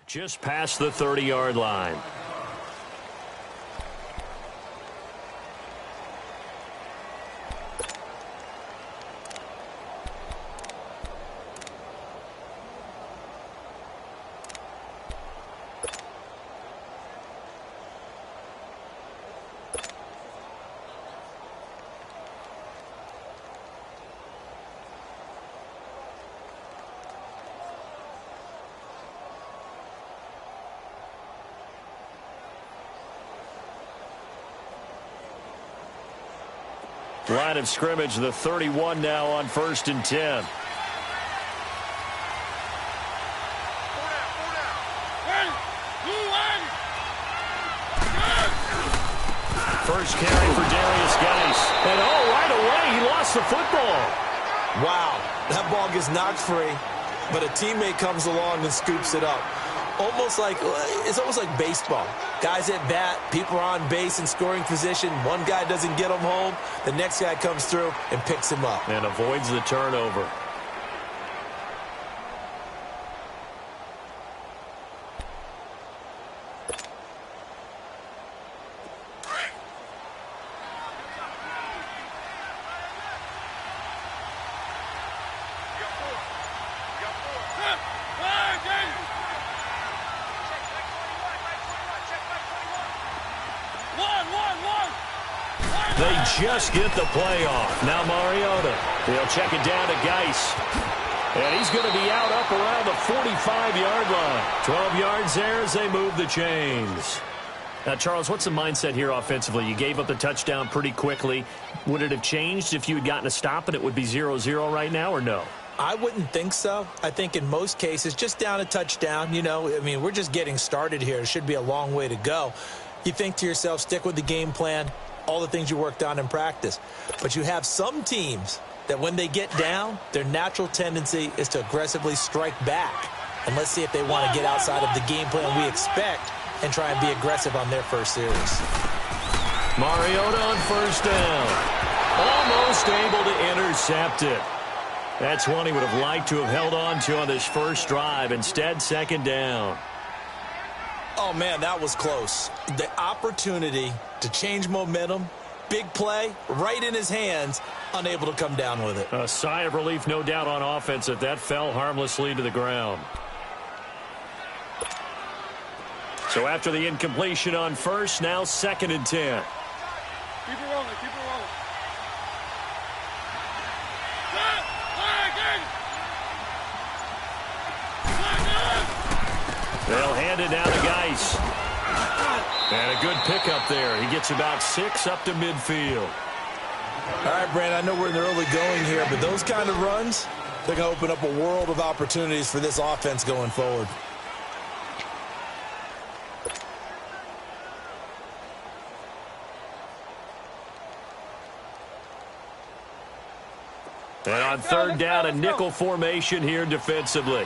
Just past the 30-yard line. Line of scrimmage, the 31 now on 1st and 10. First carry for Darius Geis. And right away, he lost the football. Wow, that ball gets knocked free, but a teammate comes along and scoops it up. It's almost like baseball. Guys at bat, people are on base in scoring position. One guy doesn't get him home. The next guy comes through and picks him up. And avoids the turnover. They just get the play off. Now Mariota. They'll check it down to Geis. And he's going to be out up around the 45-yard line. 12 yards there as they move the chains. Now, Charles, what's the mindset here offensively? You gave up the touchdown pretty quickly. Would it have changed if you had gotten a stop and it would be 0-0 right now, or no? I wouldn't think so. I think in most cases, just down a touchdown, we're just getting started here. It should be a long way to go. You think to yourself, stick with the game plan, all the things you worked on in practice. But you have some teams that when they get down, their natural tendency is to aggressively strike back. And let's see if they want to get outside of the game plan we expect and try and be aggressive on their first series. Mariota on first down. Almost able to intercept it. That's one he would have liked to have held on to on this first drive. Instead, second down. Oh, man, that was close. The opportunity to change momentum, big play, right in his hands, unable to come down with it. A sigh of relief, no doubt, on offense if that fell harmlessly to the ground. So after the incompletion on first, now 2nd and 10. Keep it rolling, keep it rolling. They'll hand it down to Geis. And a good pickup there. He gets about 6 up to midfield. All right, Brandon, I know we're in the early going here, but those kind of runs, they're going to open up a world of opportunities for this offense going forward. And on third down, a nickel formation here defensively.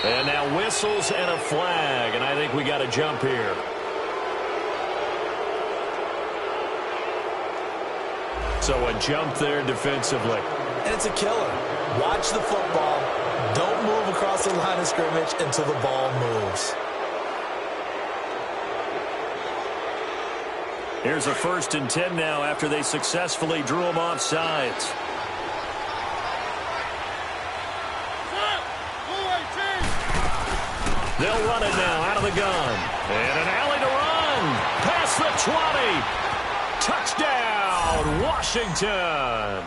And now whistles and a flag, and I think we got a jump here. So a jump there defensively. And it's a killer. Watch the football. Don't move across the line of scrimmage until the ball moves. Here's a 1st and 10 now after they successfully drew him off sides. They'll run it now out of the gun. And an alley to run. Past the 20. Touchdown, Washington.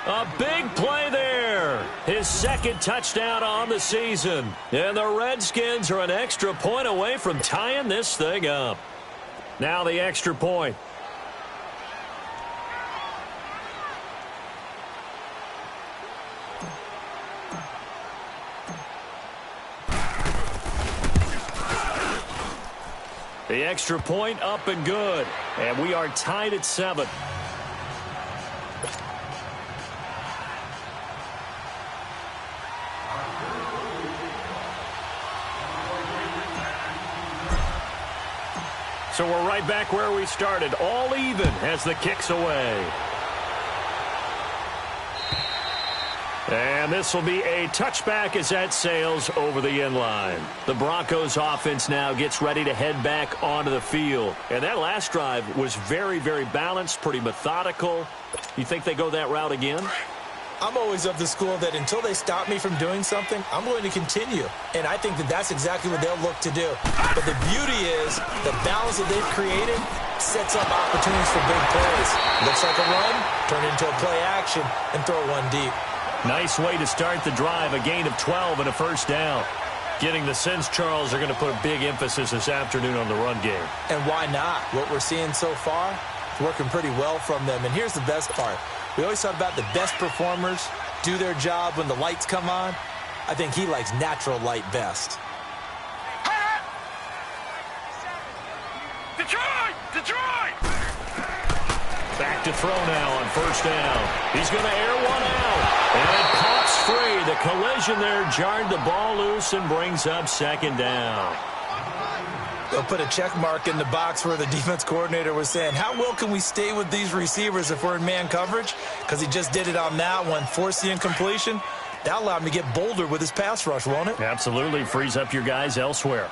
A big play there. His 2nd touchdown on the season. And the Redskins are an extra point away from tying this thing up. Now the extra point. The extra point up and good. And we are tied at 7. So we're right back where we started. All even as the kick's away. And this will be a touchback as that sails over the end line. The Broncos offense now gets ready to head back onto the field. And that last drive was very, very balanced, pretty methodical. You think they go that route again? I'm always of the school that until they stop me from doing something, I'm going to continue. And I think that that's exactly what they'll look to do. But the beauty is the balance that they've created sets up opportunities for big plays. Looks like a run, turn it into a play action, and throw one deep. Nice way to start the drive, a gain of 12 and a first down. Getting the sense Charles are going to put a big emphasis this afternoon on the run game. And why not? What we're seeing so far is working pretty well from them. And here's the best part. We always talk about the best performers do their job when the lights come on. I think he likes natural light best. Detroit! Detroit! Back to throw now on first down. He's going to air one out. And it pops free. The collision there jarred the ball loose and brings up second down. They'll put a check mark in the box where the defense coordinator was saying, how well can we stay with these receivers if we're in man coverage? Because he just did it on that one, forced the incompletion. That'll allow him to get bolder with his pass rush, won't it? Absolutely. Frees up your guys elsewhere.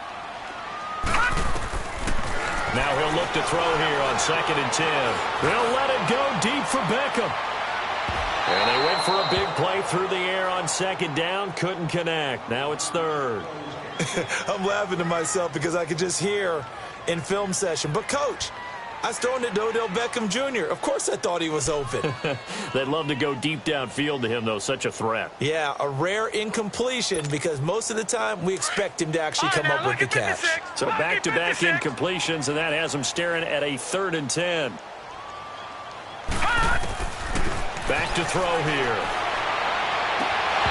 Now he'll look to throw here on 2nd and 10. They'll let it go deep for Beckham. And they went for a big play through the air on 2nd down. Couldn't connect. Now it's 3rd. I'm laughing to myself because I could just hear in film session. But, Coach, I was throwing it to Odell Beckham Jr. Of course I thought he was open. They'd love to go deep downfield to him, though. Such a threat. Yeah, a rare incompletion because most of the time we expect him to actually come up with the catch. So back-to-back incompletions, and that has him staring at a 3rd and 10. Back to throw here.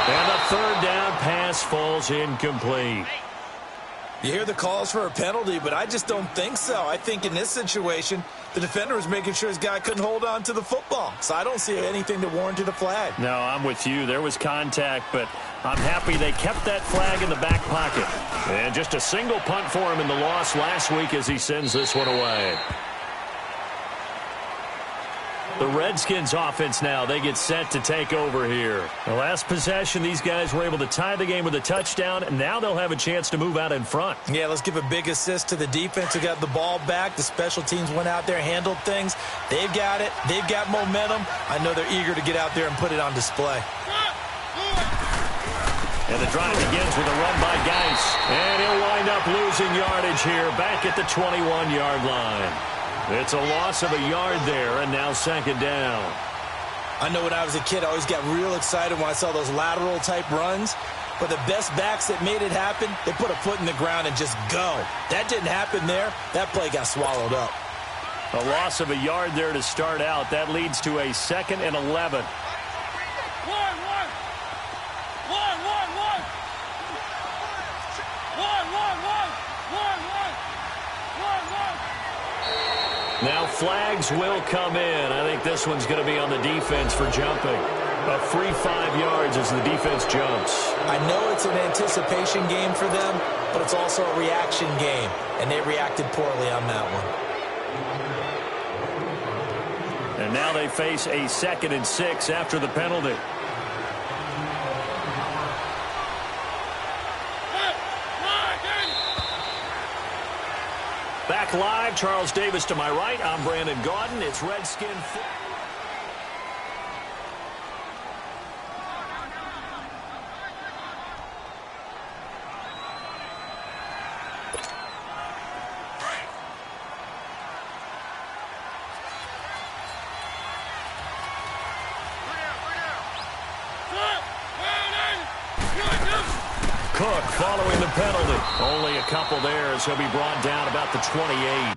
And the 3rd down pass falls incomplete. You hear the calls for a penalty, but I just don't think so. I think in this situation, the defender was making sure his guy couldn't hold on to the football. So I don't see anything that warranted a flag. No, I'm with you. There was contact, but I'm happy they kept that flag in the back pocket. And just a single punt for him in the loss last week as he sends this one away. The Redskins offense now, they get set to take over here. The last possession, these guys were able to tie the game with a touchdown, and now they'll have a chance to move out in front. Yeah, let's give a big assist to the defense who got the ball back. The special teams went out there, handled things. They've got it. They've got momentum. I know they're eager to get out there and put it on display. And the drive begins with a run by Geis. And he'll wind up losing yardage here back at the 21-yard line. It's a loss of a yard there, and now 2nd down. I know when I was a kid, I always got real excited when I saw those lateral-type runs. But the best backs that made it happen, they put a foot in the ground and just go. That didn't happen there. That play got swallowed up. A loss of a yard there to start out. That leads to a 2nd and 11. Now flags will come in. I think this one's going to be on the defense for jumping. A free 5 yards as the defense jumps. I know it's an anticipation game for them, but it's also a reaction game, and they reacted poorly on that one. And now they face a 2nd and 6 after the penalty. Back live, Charles Davis to my right. I'm Brandon Gaudin. It's Redskin football. Cook following the penalty. Only a couple there as he'll be brought down about the 28.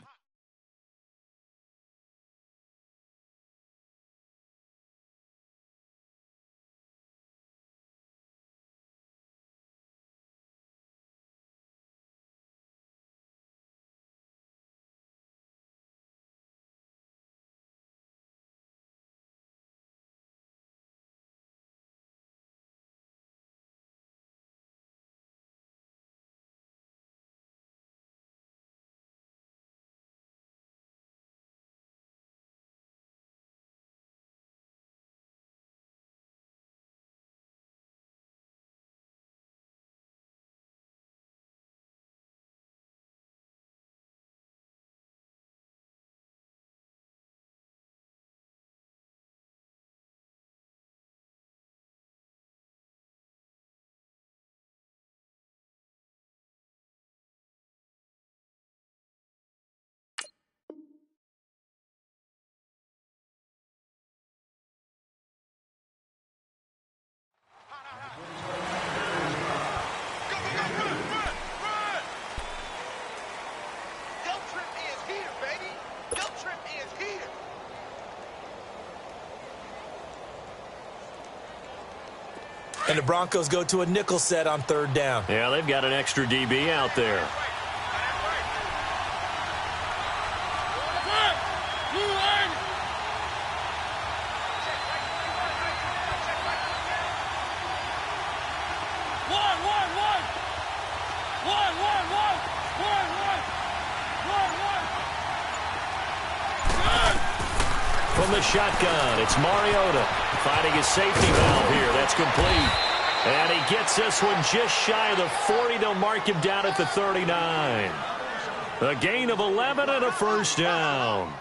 And the Broncos go to a nickel set on 3rd down. Yeah, they've got an extra DB out there. From the shotgun, it's Mariota finding his safety valve here. That's complete. And he gets this one just shy of the 40. They'll mark him down at the 39. A gain of 11 and a first down.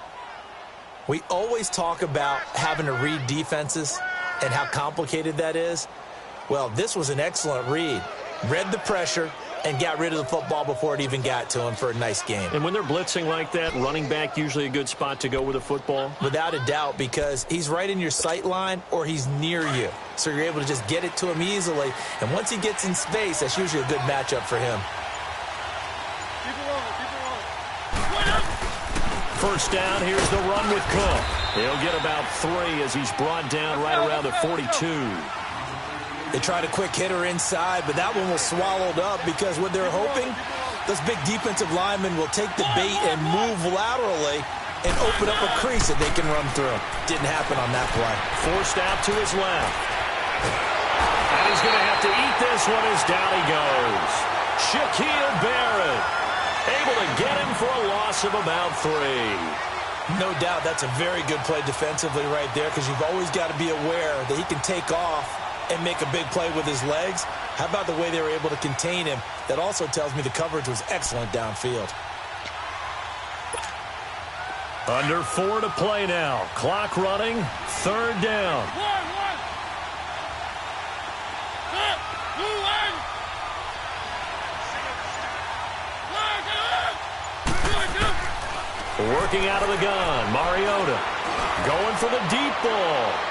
We always talk about having to read defenses and how complicated that is. Well, this was an excellent read. Read the pressure and got rid of the football before it even got to him for a nice game. And when they're blitzing like that, running back usually a good spot to go with a football? Without a doubt, because he's right in your sight line or he's near you. So you're able to just get it to him easily. And once he gets in space, that's usually a good matchup for him. Keep it rolling. First down, here's the run with Cook. He'll get about 3 as he's brought down right around the 42. They tried a quick hitter inside, but that one was swallowed up because what they're hoping, those big defensive linemen will take the bait and move laterally and open up a crease that they can run through. Didn't happen on that play. Forced out to his left. And he's going to have to eat this one as down he goes. Shaquille Barrett able to get him for a loss of about 3. No doubt that's a very good play defensively right there because you've always got to be aware that he can take off and make a big play with his legs. How about the way they were able to contain him? That also tells me the coverage was excellent downfield. Under 4 to play now. Clock running. 3rd down. Working out of the gun. Mariota going for the deep ball.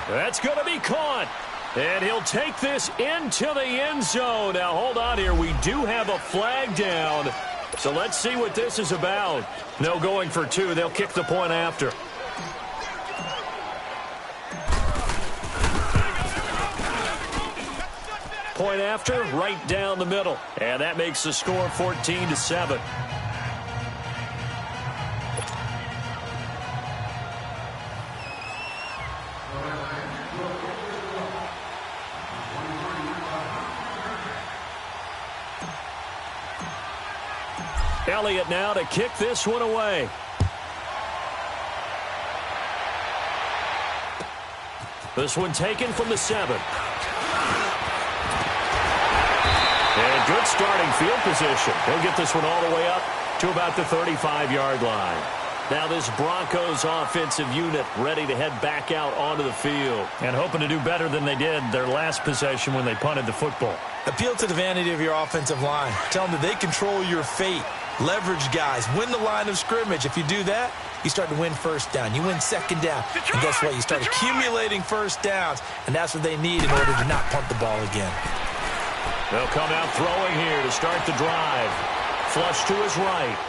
That's going to be caught. And he'll take this into the end zone. Now, hold on here. We do have a flag down. So let's see what this is about. No going for 2. They'll kick the point after. Point after, right down the middle. And that makes the score 14-7. Elliott now to kick this one away. This one taken from the 7. And good starting field position. He'll get this one all the way up to about the 35-yard line. Now this Broncos offensive unit ready to head back out onto the field and hoping to do better than they did their last possession when they punted the football. Appeal to the vanity of your offensive line. Tell them that they control your fate. Leverage guys. Win the line of scrimmage. If you do that, you start to win first down. You win second down. And guess what? You start accumulating first downs. And that's what they need in order to not punt the ball again. They'll come out throwing here to start the drive. Flush to his right.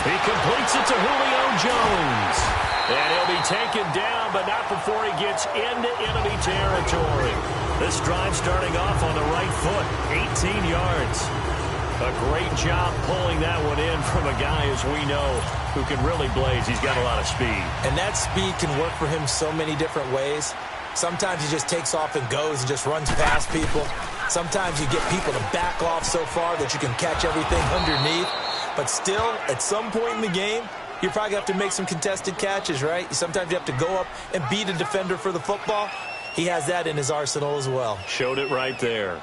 He completes it to Julio Jones. And he'll be taken down, but not before he gets into enemy territory. This drive starting off on the right foot. 18 yards. A great job pulling that one in from a guy, as we know, who can really blaze. He's got a lot of speed. And that speed can work for him so many different ways. Sometimes he just takes off and goes and just runs past people. Sometimes you get people to back off so far that you can catch everything underneath. But still, at some point in the game, you probably have to make some contested catches, right? Sometimes you have to go up and beat a defender for the football. He has that in his arsenal as well. Showed it right there.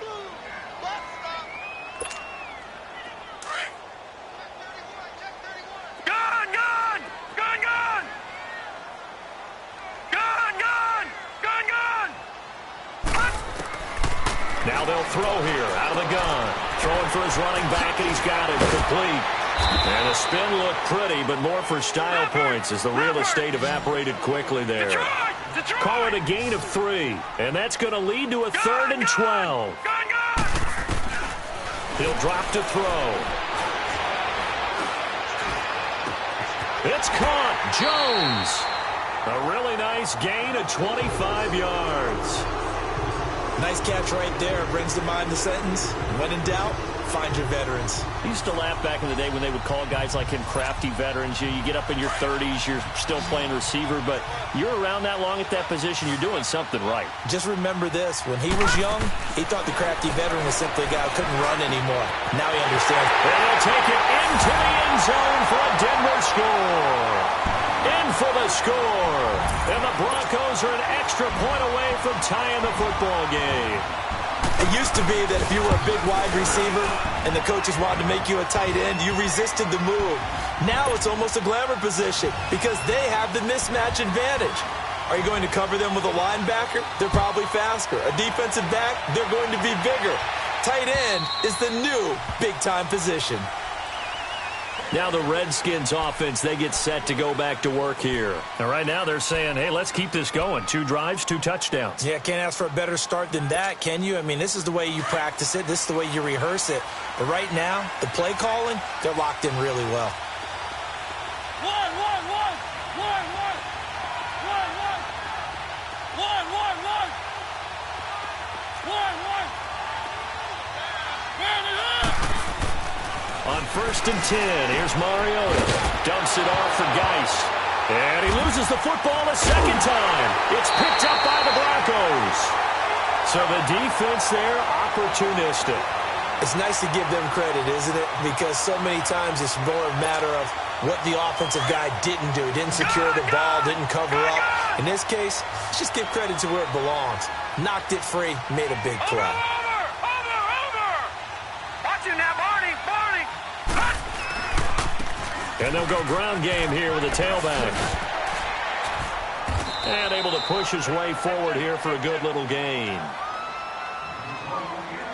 Now they'll throw here out of the gun. Throwing for his running back, and he's got it complete. And the spin looked pretty, but more for style points as the real estate evaporated quickly there. Detroit. Call it a gain of 3, and that's going to lead to a 3rd and 12. He'll drop to throw. It's caught. Jones. A really nice gain of 25 yards. Nice catch right there. Brings to mind the sentence, when in doubt, find your veterans. I used to laugh back in the day when they would call guys like him crafty veterans. You get up in your 30s, you're still playing receiver, but you're around that long at that position, you're doing something right. Just remember this. When he was young, he thought the crafty veteran was simply a guy who couldn't run anymore. Now he understands. And he'll take it into the end zone for a Denver score. In for the score. And the Broncos are an extra point away from tying the football game. It used to be that if you were a big wide receiver and the coaches wanted to make you a tight end, you resisted the move. Now it's almost a glamour position because they have the mismatch advantage. Are you going to cover them with a linebacker? They're probably faster. A defensive back? They're going to be bigger. Tight end is the new big-time position. Now the Redskins offense, they get set to go back to work here. And right now they're saying, hey, let's keep this going. 2 drives, 2 touchdowns. Yeah, can't ask for a better start than that, can you? I mean, this is the way you practice it. This is the way you rehearse it. But right now, the play calling, they're locked in really well. On 1st and 10, here's Mariota. Dumps it off for Geis. And he loses the football a second time. It's picked up by the Broncos. So the defense there, opportunistic. It's nice to give them credit, isn't it? Because so many times it's more a matter of what the offensive guy didn't do. Didn't secure the ball, didn't cover up. In this case, let's just give credit to where it belongs. Knocked it free, made a big play. And they'll go ground game here with a tailback. And able to push his way forward here for a good little gain.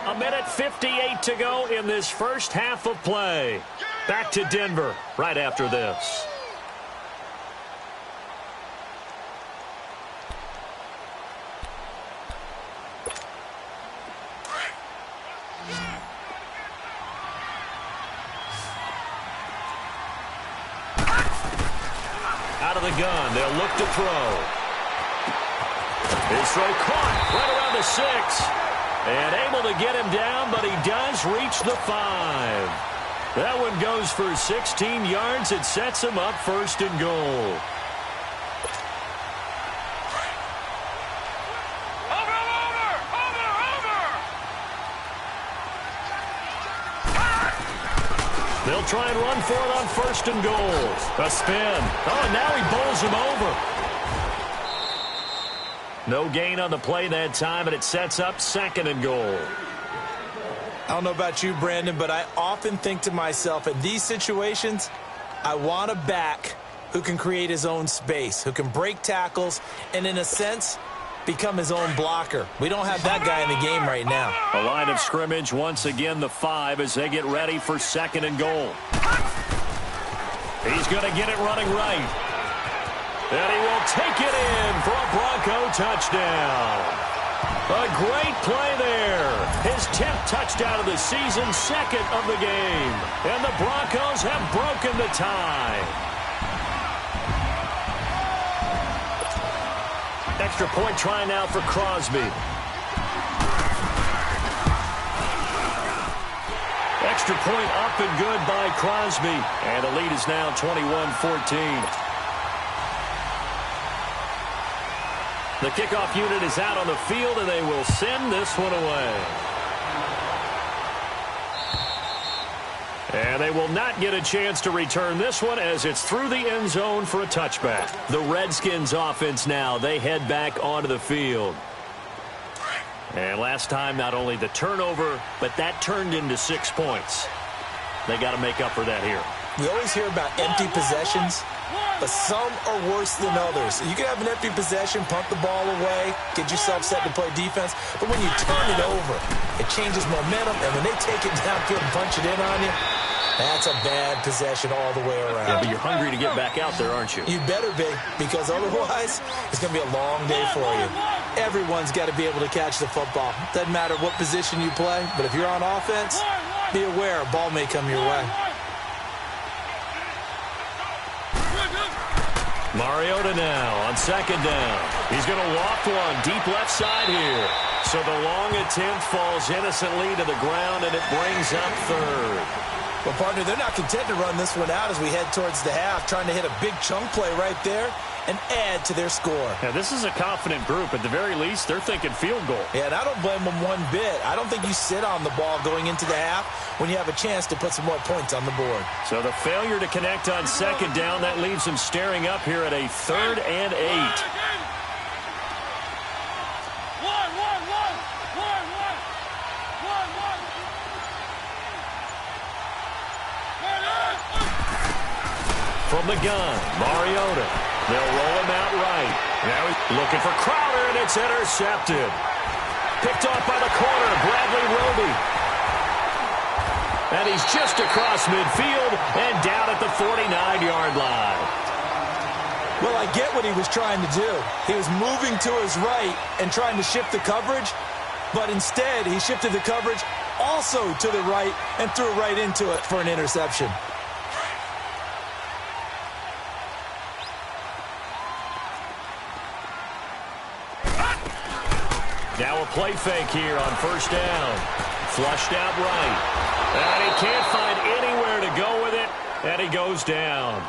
1:58 to go in this first half of play. Back to Denver right after this. Out of the gun, they'll look to throw. His throw caught right around the 6. And able to get him down, but he does reach the 5. That one goes for 16 yards. It sets him up 1st and goal. They'll try and run for it on 1st and goal. A spin. Oh, and now he bowls him over. No gain on the play that time, and it sets up 2nd and goal. I don't know about you, Brandon, but I often think to myself, in these situations, I want a back who can create his own space, who can break tackles, and in a sense, become his own blocker. We don't have that guy in the game right now. A line of scrimmage, once again, the 5 as they get ready for 2nd and goal. He's going to get it running right. And he will take it in for a Bronco touchdown. A great play there. His 10th touchdown of the season, 2nd of the game. And the Broncos have broken the tie. Extra point try now for Crosby. Extra point up and good by Crosby. And the lead is now 21-14. The kickoff unit is out on the field, and they will send this one away. And they will not get a chance to return this one as it's through the end zone for a touchback. The Redskins offense now, they head back onto the field. And last time, not only the turnover, but that turned into 6 points. They got to make up for that here. We always hear about empty possessions, but some are worse than others. You can have an empty possession, punt the ball away, get yourself set to play defense, but when you turn it over, it changes momentum, and when they take it downfield and punch it in on you, that's a bad possession all the way around. Yeah, but you're hungry to get back out there, aren't you? You better be, because otherwise, it's going to be a long day for you. Everyone's got to be able to catch the football. Doesn't matter what position you play, but if you're on offense, be aware a ball may come your way. Mariota now on second down. He's going to walk one deep left side here. So the long attempt falls innocently to the ground, and it brings up third. Well, partner, they're not content to run this one out as we head towards the half, trying to hit a big chunk play right there and add to their score. Yeah, this is a confident group. At the very least, they're thinking field goal. Yeah, and I don't blame them one bit. I don't think you sit on the ball going into the half when you have a chance to put some more points on the board. So the failure to connect on second down, that leaves them staring up here at a 3rd and 8. From the gun, Mariota. They'll roll him out right. Now he's looking for Crowder, and it's intercepted. Picked off by the corner, Bradley Roby. And he's just across midfield and down at the 49-yard line. Well, I get what he was trying to do. He was moving to his right and trying to shift the coverage, but instead he shifted the coverage also to the right and threw right into it for an interception. Now a play fake here on first down. Flushed out right. And he can't find anywhere to go with it, and he goes down.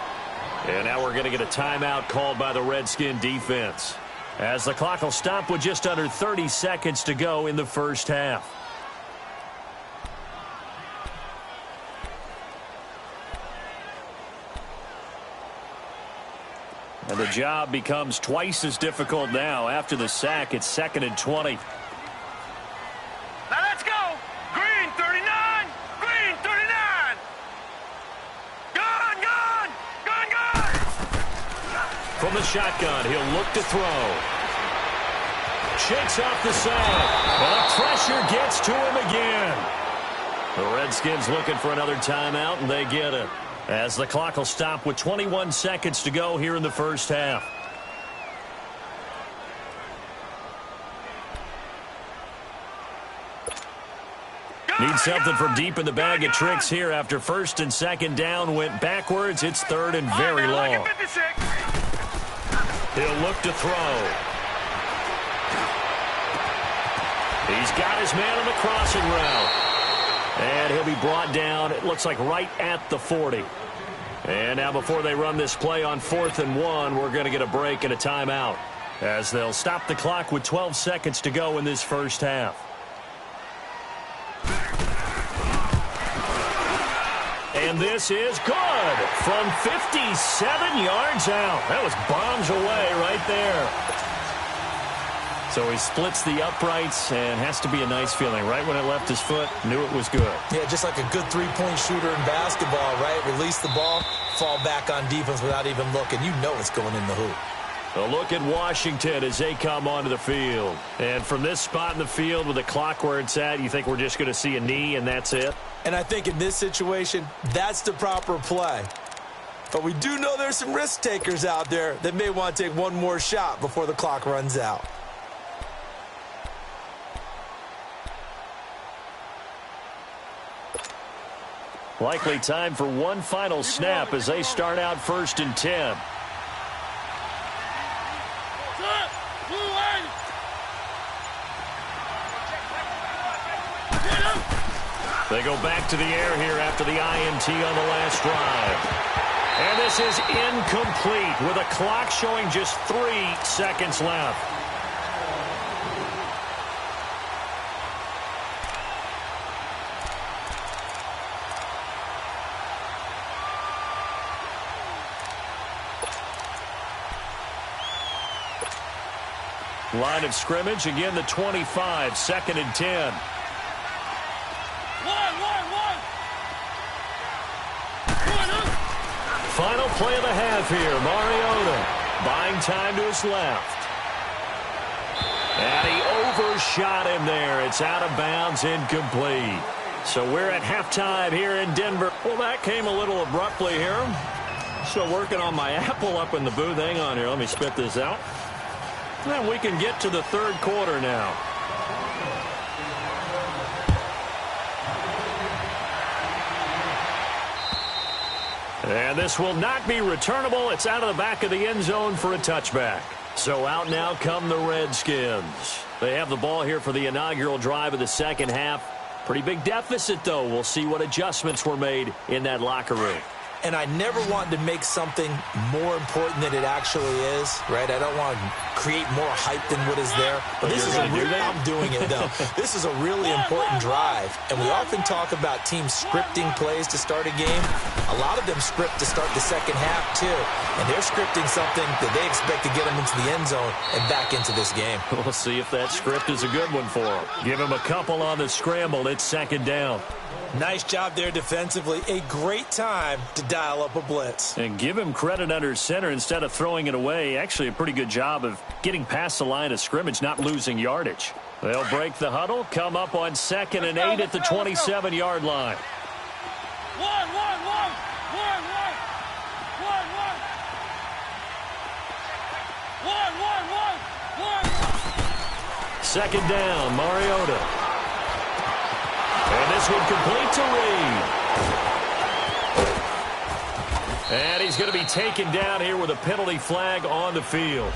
And now we're going to get a timeout called by the Redskin defense, as the clock will stop with just under 30 seconds to go in the first half. And the job becomes twice as difficult now. After the sack, it's 2nd and 20. Now let's go. Green 39. Green 39. Gun, gun. Gun, gun. From the shotgun, he'll look to throw. Shakes off the sack. And the pressure gets to him again. The Redskins looking for another timeout, and they get it, as the clock will stop with 21 seconds to go here in the first half. Need something from deep in the bag of tricks here after 1st and 2nd down went backwards. It's 3rd and very long. He'll look to throw. He's got his man on the crossing route. And he'll be brought down, it looks like right at the 40. And now before they run this play on 4th and 1, we're going to get a break and a timeout, as they'll stop the clock with 12 seconds to go in this first half. And this is good from 57 yards out. That was bombs away right there. So he splits the uprights, and has to be a nice feeling. Right when it left his foot, knew it was good. Yeah, just like a good three-point shooter in basketball, right? Release the ball, fall back on defense without even looking. You know it's going in the hoop. A look at Washington as they come onto the field. And from this spot in the field with the clock where it's at, you think we're just going to see a knee and that's it? And I think in this situation, that's the proper play. But we do know there's some risk takers out there that may want to take one more shot before the clock runs out. Likely time for one final snap as they start out 1st and 10. They go back to the air here after the INT on the last drive. And this is incomplete with a clock showing just 3 seconds left. Line of scrimmage, again the 25, 2nd and 10. Final play of the half here. Mariota buying time to his left. And he overshot him there. It's out of bounds, incomplete. So we're at halftime here in Denver. Well, that came a little abruptly here. Still working on my apple up in the booth. Hang on here. Let me spit this out. And we can get to the 3rd quarter now. And And this will not be returnable. It's out of the back of the end zone for a touchback. So out now come the Redskins. They have the ball here for the inaugural drive of the second half. Pretty big deficit, though. We'll see what adjustments were made in that locker room. And I never wanted to make something more important than it actually is, right? I don't want to create more hype than what is there. But this is I'm doing it, though. This is a really important drive. And we often talk about teams scripting plays to start a game. A lot of them script to start the second half, too. And they're scripting something that they expect to get them into the end zone and back into this game. We'll see if that script is a good one for them. Give them a couple on the scramble. It's second down. Nice job there defensively. A great time to dial up a blitz. And give him credit under center instead of throwing it away. Actually, a pretty good job of getting past the line of scrimmage, not losing yardage. They'll break the huddle, come up on 2nd and 8 at the 27-yard line. Second down, Mariota. And this one complete to Reed. And he's going to be taken down here with a penalty flag on the field.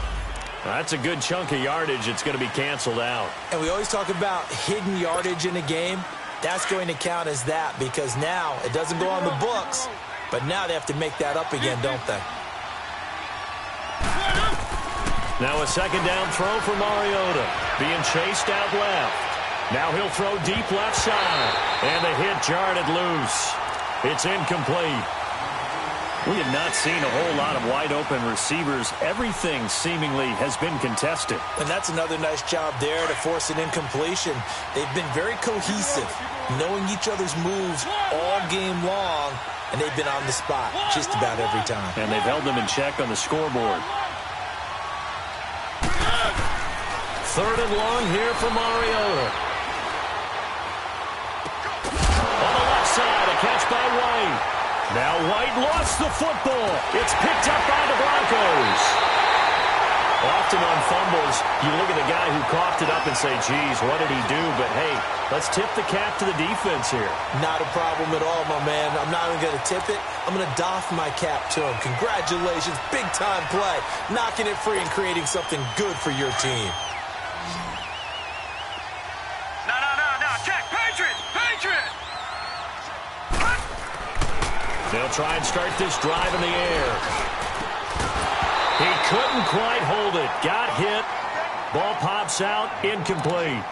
That's a good chunk of yardage. It's going to be canceled out. And we always talk about hidden yardage in a game. That's going to count as that because now it doesn't go on the books, but now they have to make that up again, don't they? Now a second down throw for Mariota. Being chased out left. Now he'll throw deep left side. And the hit jarred it loose. It's incomplete. We have not seen a whole lot of wide-open receivers. Everything seemingly has been contested. And that's another nice job there to force an incompletion. They've been very cohesive, knowing each other's moves all game long, and they've been on the spot just about every time. And they've held them in check on the scoreboard. 3rd and long here for Mariota. Side, a catch by White. Now White lost the football. It's picked up by the Broncos. Often on fumbles, you look at the guy who coughed it up and say, geez, what did he do? But, hey, let's tip the cap to the defense here. Not a problem at all, my man. I'm not even going to tip it. I'm going to doff my cap to him. Congratulations. Big-time play. Knocking it free and creating something good for your team. No. Check. Patriot. They'll try and start this drive in the air. He couldn't quite hold it. Got hit. Ball pops out. Incomplete.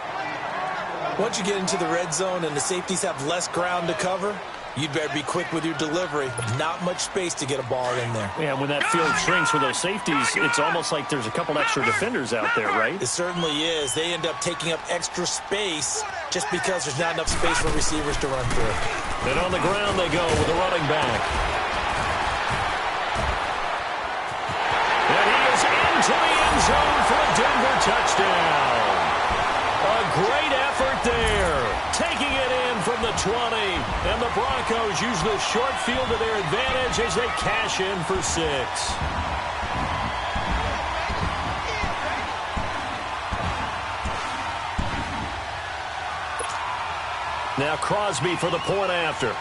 Once you get into the red zone and the safeties have less ground to cover, you'd better be quick with your delivery. Not much space to get a ball in there. Yeah, when that field shrinks with those safeties, it's almost like there's a couple extra defenders out there, right? It certainly is. They end up taking up extra space just because there's not enough space for receivers to run through. And on the ground they go with the running back. And he is into the end zone for a Denver touchdown. A great effort there. Taking it in from the 20. And the Broncos use the short field to their advantage as they cash in for 6. Now Crosby for the point after.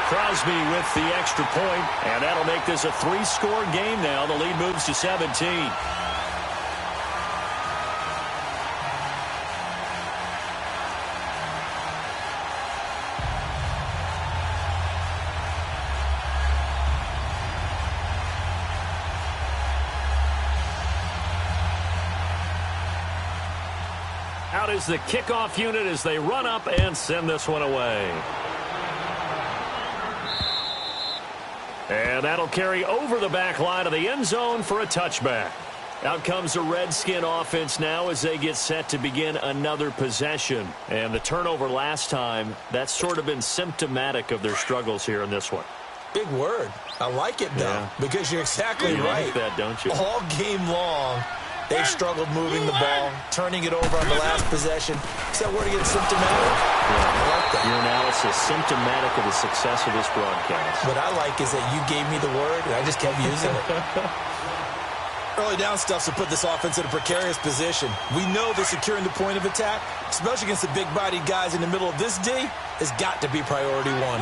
Crosby with the extra point, and that'll make this a 3-score game now. The lead moves to 17. Out is the kickoff unit as they run up and send this one away. And that'll carry over the back line of the end zone for a touchback. Out comes the Redskin offense now as they get set to begin another possession. And the turnover last time, that's sort of been symptomatic of their struggles here in this one. Big word. I like it, though, because you're exactly right. You like that, don't you? All game long, they've struggled moving the ball, turning it over on the last possession. Is that word again, symptomatic? Yeah. I like that. Your analysis, symptomatic of the success of this broadcast. What I like is that you gave me the word, and I just kept using it. Early down stuff will put this offense in a precarious position. We know that securing the point of attack, especially against the big-bodied guys in the middle of this D, has got to be priority one.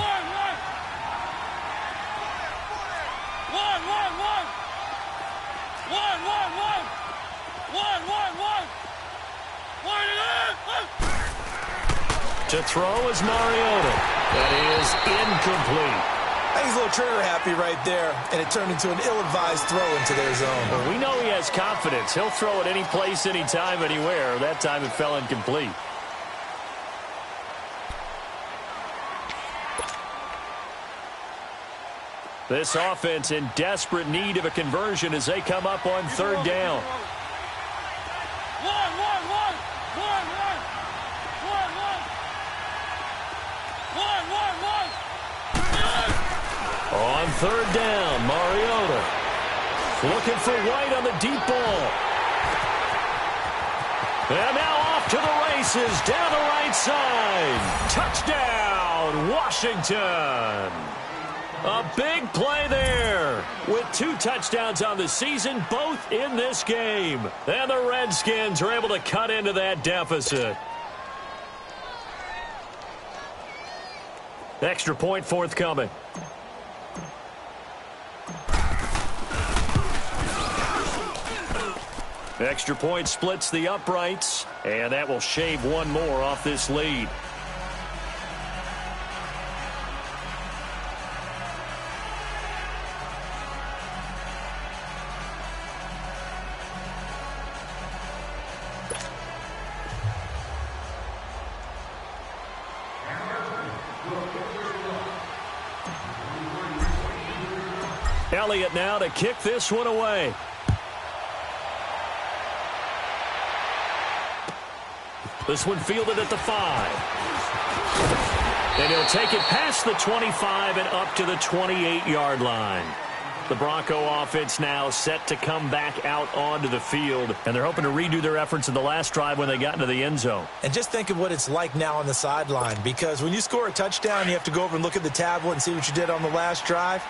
To throw is Mariota. That is incomplete. I think he's a little trigger happy right there, and it turned into an ill-advised throw into their zone. Well, we know he has confidence. He'll throw it any place, anytime, anywhere. That time it fell incomplete. This offense in desperate need of a conversion as they come up on third down. On third down, Mariota looking for White on the deep ball. And now off to the races down the right side. Touchdown, Washington. A big play there with 2 touchdowns on the season, both in this game. And the Redskins are able to cut into that deficit. Extra point forthcoming. Extra point splits the uprights, and that will shave one more off this lead. Elliott now to kick this one away. This one fielded at the 5. And he'll take it past the 25 and up to the 28-yard line. The Bronco offense now set to come back out onto the field, and they're hoping to redo their efforts in the last drive when they got into the end zone. And just think of what it's like now on the sideline, because when you score a touchdown, you have to go over and look at the tablet and see what you did on the last drive.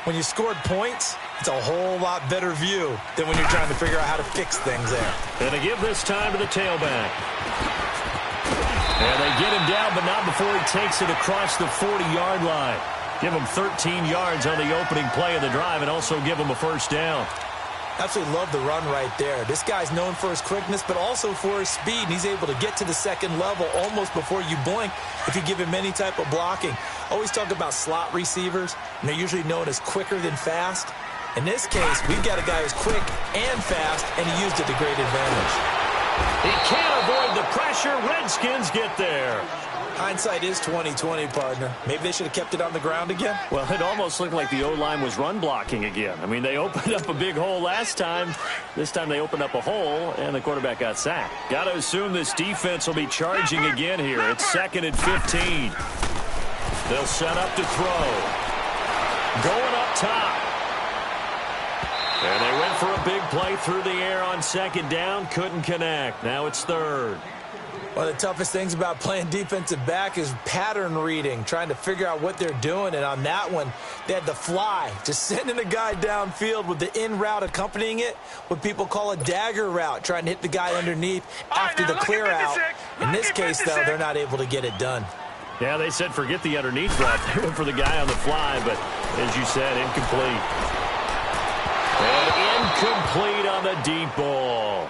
When you scored points, it's a whole lot better view than when you're trying to figure out how to fix things there. And they give this time to the tailback. And they get him down, but not before he takes it across the 40-yard line. Give him 13 yards on the opening play of the drive and also give him a first down. Absolutely love the run right there. This guy's known for his quickness, but also for his speed, and he's able to get to the second level almost before you blink if you give him any type of blocking. Always talk about slot receivers, and they're usually known as quicker than fast. In this case, we've got a guy who's quick and fast, and he used it to great advantage. He can't avoid the pressure. Redskins get there. Hindsight is 20/20, partner. Maybe they should have kept it on the ground again. Well, it almost looked like the O-line was run blocking again. I mean, they opened up a big hole last time. This time they opened up a hole, and the quarterback got sacked. Got to assume this defense will be charging again here. It's 2nd and 15. They'll set up to throw. Going up top. And they went for a big play through the air on 2nd down. Couldn't connect. Now it's 3rd. One of the toughest things about playing defensive back is pattern reading, trying to figure out what they're doing. And on that one, they had the fly, just sending a guy downfield with the in route accompanying it, what people call a dagger route, trying to hit the guy underneath after the clear out. In this case, though, they're not able to get it done. Yeah, they said forget the underneath route. They went for the guy on the fly, but as you said, incomplete. And incomplete on the deep ball.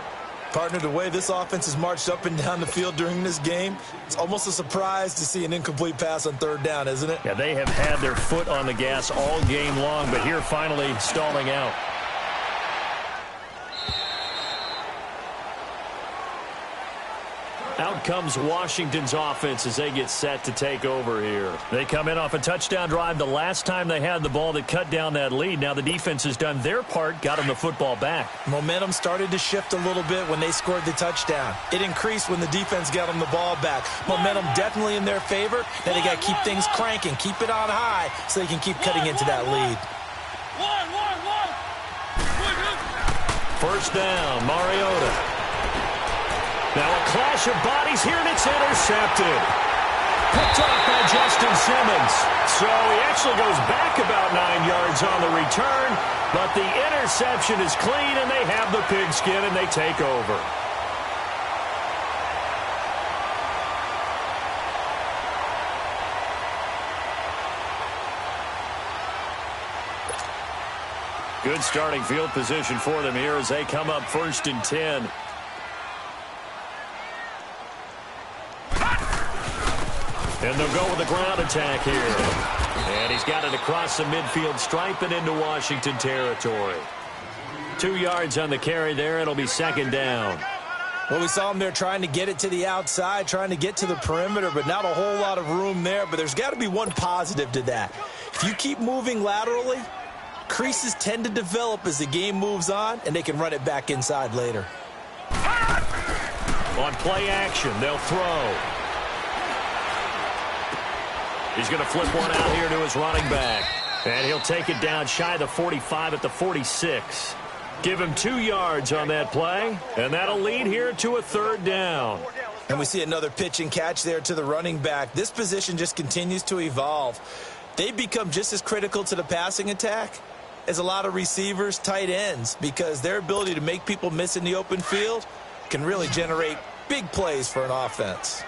Partner, the way this offense has marched up and down the field during this game, it's almost a surprise to see an incomplete pass on 3rd down, isn't it? Yeah, they have had their foot on the gas all game long, but here finally stalling out. Out comes Washington's offense as they get set to take over here. They come in off a touchdown drive the last time they had the ball that cut down that lead. Now the defense has done their part, got them the football back. Momentum started to shift a little bit when they scored the touchdown. It increased when the defense got them the ball back. Momentum definitely in their favor. Now they got to keep things cranking, keep it on high so they can keep cutting into that lead. First down, Mariota. Now a clash of bodies here, and it's intercepted. Picked off by Justin Simmons. So he actually goes back about 9 yards on the return, but the interception is clean, and they have the pigskin, and they take over. Good starting field position for them here as they come up 1st and 10. And they'll go with the ground attack here. And he's got it across the midfield stripe and into Washington territory. 2 yards on the carry there. It'll be 2nd down. Well, we saw him there trying to get it to the outside, trying to get to the perimeter, but not a whole lot of room there. But there's got to be one positive to that. If you keep moving laterally, creases tend to develop as the game moves on, and they can run it back inside later. On play action, they'll throw. He's going to flip one out here to his running back. And he'll take it down shy of the 45 at the 46. Give him 2 yards on that play, and that'll lead here to a 3rd down. And we see another pitch and catch there to the running back. This position just continues to evolve. They become just as critical to the passing attack as a lot of receivers, tight ends, because their ability to make people miss in the open field can really generate big plays for an offense.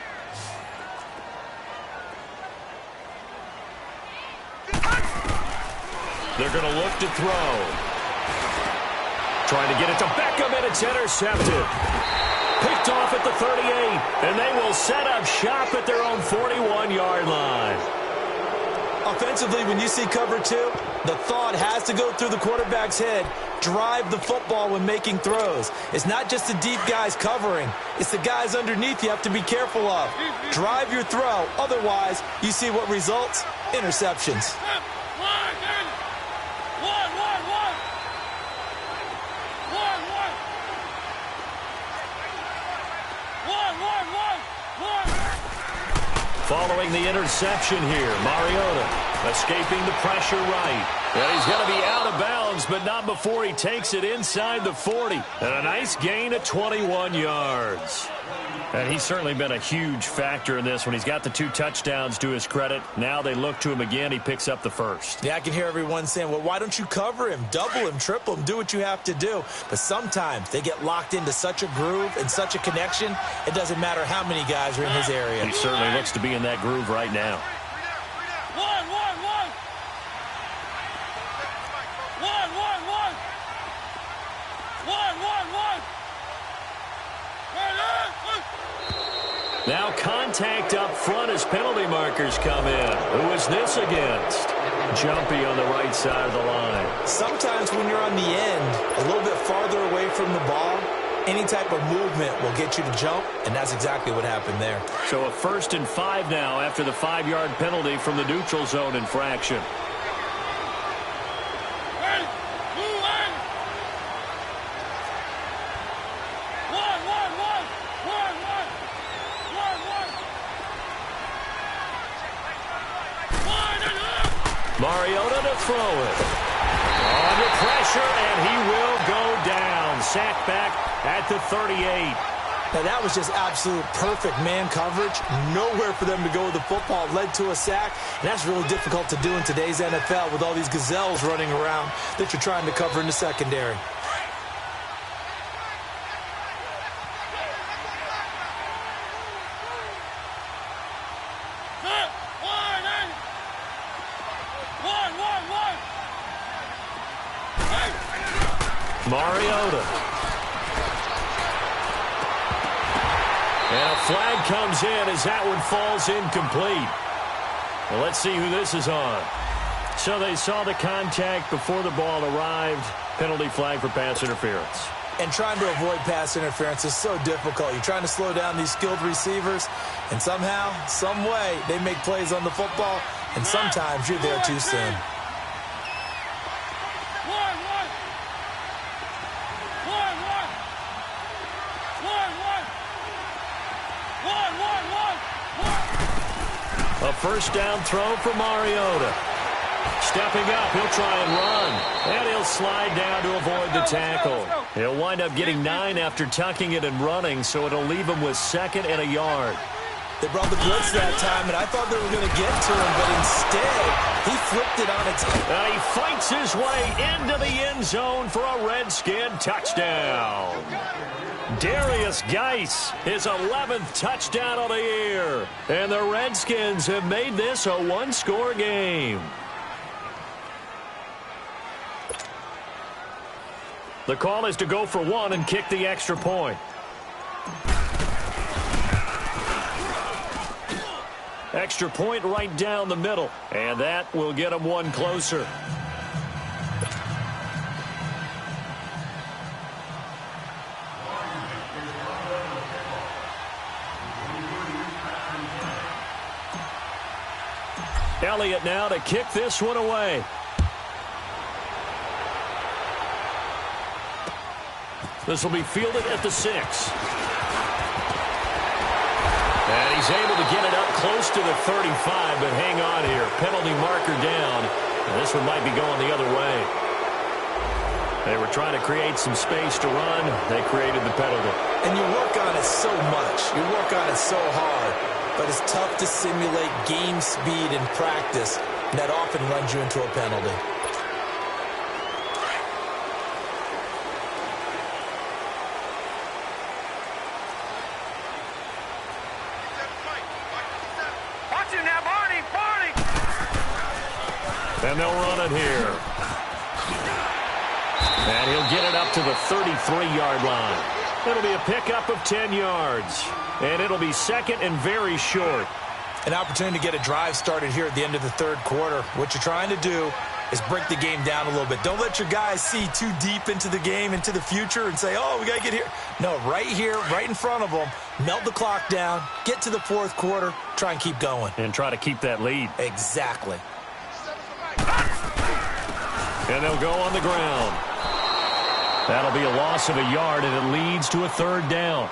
They're going to look to throw. Trying to get it to Beckham, and it's intercepted. Picked off at the 38, and they will set up shop at their own 41-yard line. Offensively, when you see cover 2, the thought has to go through the quarterback's head. Drive the football when making throws. It's not just the deep guys covering. It's the guys underneath you have to be careful of. Drive your throw. Otherwise, you see what results? Interceptions. Following the interception here, Mariota escaping the pressure right. And he's going to be out of bounds, but not before he takes it inside the 40. And a nice gain of 21 yards. And he's certainly been a huge factor in this when he's got the 2 touchdowns to his credit. Now they look to him again. He picks up the 1st. Yeah, I can hear everyone saying, well, why don't you cover him, double him, triple him, do what you have to do. But sometimes they get locked into such a groove and such a connection, it doesn't matter how many guys are in his area. He certainly looks to be in that groove right now. Now contact up front as penalty markers come in. Who is this against? Jumpy on the right side of the line. Sometimes when you're on the end, a little bit farther away from the ball, any type of movement will get you to jump, and that's exactly what happened there. So a 1st and 5 now after the 5-yard penalty from the neutral zone infraction. Mariota to throw it. Under pressure, and he will go down. Sacked back at the 38. Now, that was just absolute perfect man coverage. Nowhere for them to go with the football. Led to a sack, and that's really difficult to do in today's NFL with all these gazelles running around that you're trying to cover in the secondary. Mariota. And a flag comes in as that one falls incomplete. Well, let's see who this is on. So they saw the contact before the ball arrived. Penalty flag for pass interference. And trying to avoid pass interference is so difficult. You're trying to slow down these skilled receivers, and somehow, some way, they make plays on the football, and sometimes you're there too soon. A 1st down throw for Mariota. Stepping up, he'll try and run. And he'll slide down to avoid the tackle. He'll wind up getting 9 after tucking it and running, so it'll leave him with 2nd and a yard. They brought the blitz that time, and I thought they were going to get to him, but instead, he flipped it on its head. And he fights his way into the end zone for a Redskin touchdown. Darius Geis, his 11th touchdown of the year. And the Redskins have made this a one-score game. The call is to go for one and kick the extra point. Extra point right down the middle, and that will get them one closer. Elliott now to kick this one away. This will be fielded at the 6. And he's able to get it up close to the 35, but hang on here. Penalty marker down. And this one might be going the other way. They were trying to create some space to run. They created the penalty. And you work on it so much. You work on it so hard. But it's tough to simulate game speed in practice. And that often runs you into a penalty. And they'll run it here. And he'll get it up to the 33-yard line. It'll be a pickup of 10 yards. And it'll be second and very short. An opportunity to get a drive started here at the end of the third quarter. What you're trying to do is break the game down a little bit. Don't let your guys see too deep into the game, into the future, and say, oh, we got to get here. No, right here, right in front of them, melt the clock down, get to the fourth quarter, try and keep going. And try to keep that lead. Exactly. And they'll go on the ground. That'll be a loss of a yard, and it leads to a third down.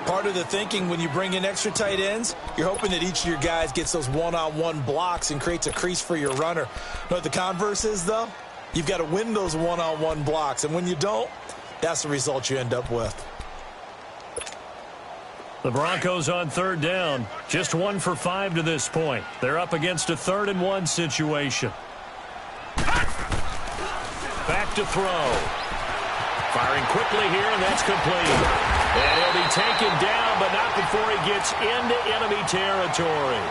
Part of the thinking when you bring in extra tight ends, you're hoping that each of your guys gets those one-on-one blocks and creates a crease for your runner. You know what the converse is, though? You've got to win those one-on-one blocks, and when you don't, that's the result you end up with. The Broncos on third down. Just 1 for 5 to this point. They're up against a 3rd-and-1 situation. Back to throw. Firing quickly here, and that's complete. And he'll be taken down, but not before he gets into enemy territory.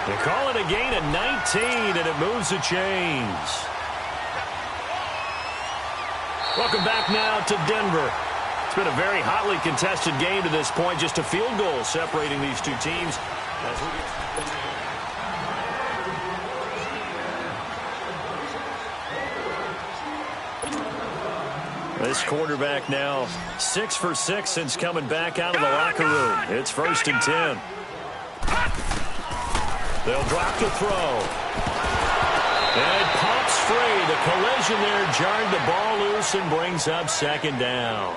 They call it a gain of 19, and it moves the chains. Welcome back now to Denver. It's been a very hotly contested game to this point. Just a field goal separating these two teams. This quarterback now 6 for 6 since coming back out of the locker room. It's 1st and 10. They'll drop to throw. And it pops free. The collision there jarred the ball loose and brings up 2nd down.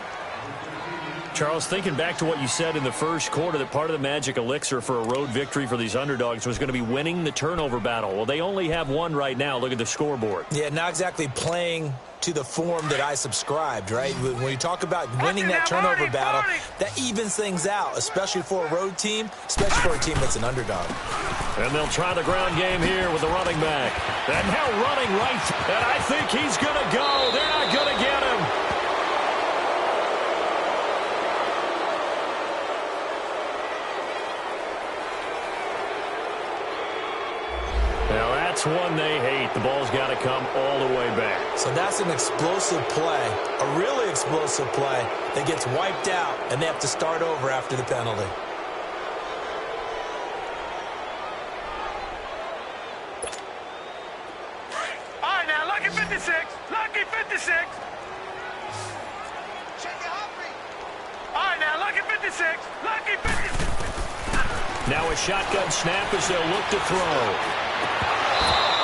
Charles, thinking back to what you said in the first quarter, that part of the magic elixir for a road victory for these underdogs was going to be winning the turnover battle. Well, they only have one right now. Look at the scoreboard. Yeah, not exactly playing to the form that I subscribed, right? When you talk about winning that turnover battle, that evens things out, especially for a road team, especially for a team that's an underdog. And they'll try the ground game here with the running back. And now running right, and I think he's going to go. They're not going to get him. Now that's one they hate. The ball's got to come all the way back. So that's an explosive play, a really explosive play that gets wiped out, and they have to start over after the penalty. All right, now, lucky 56. Lucky 56. All right, now, lucky 56. Lucky 56. Now a shotgun snap as they'll look to throw.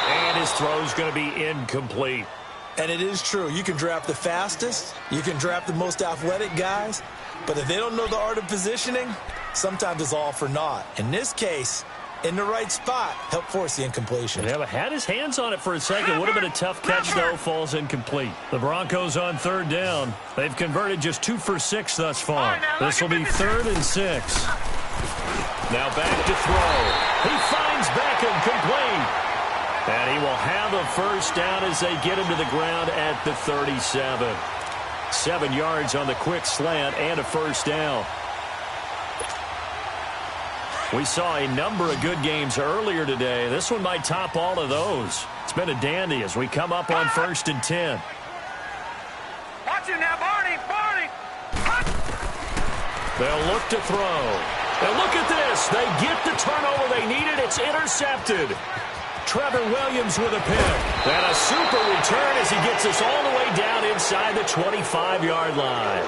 And his throw's going to be incomplete. And it is true. You can draft the fastest. You can draft the most athletic guys. But if they don't know the art of positioning, sometimes it's all for naught. In this case, in the right spot, help force the incompletion. Yeah, but had his hands on it for a second. Would have been a tough catch, though. Falls incomplete. The Broncos on third down. They've converted just 2 for 6 thus far. This will be 3rd and 6. Now back to throw. He finds Beckham complete. And he will have a first down as they get him to the ground at the 37. 7 yards on the quick slant and a first down. We saw a number of good games earlier today. This one might top all of those. It's been a dandy as we come up on 1st and 10. Watch it now, Barney. Barney. They'll look to throw. And look at this. They get the turnover they needed. It's intercepted. Trevor Williams with a pick. And a super return as he gets us all the way down inside the 25-yard line.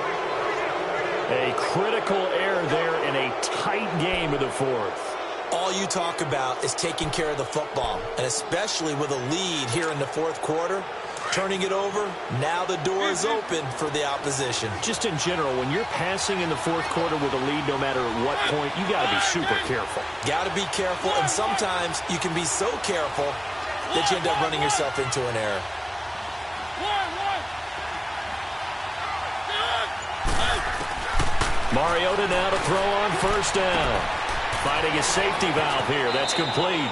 A critical error there in a tight game of the 4th. All you talk about is taking care of the football, and especially with a lead here in the 4th quarter. Turning it over, now the door is open for the opposition. Just in general, when you're passing in the 4th quarter with a lead, no matter at what point, you got to be super careful. Got to be careful, and sometimes you can be so careful that you end up running yourself into an error. Mariota now to throw on 1st down. Finding a safety valve here. That's complete.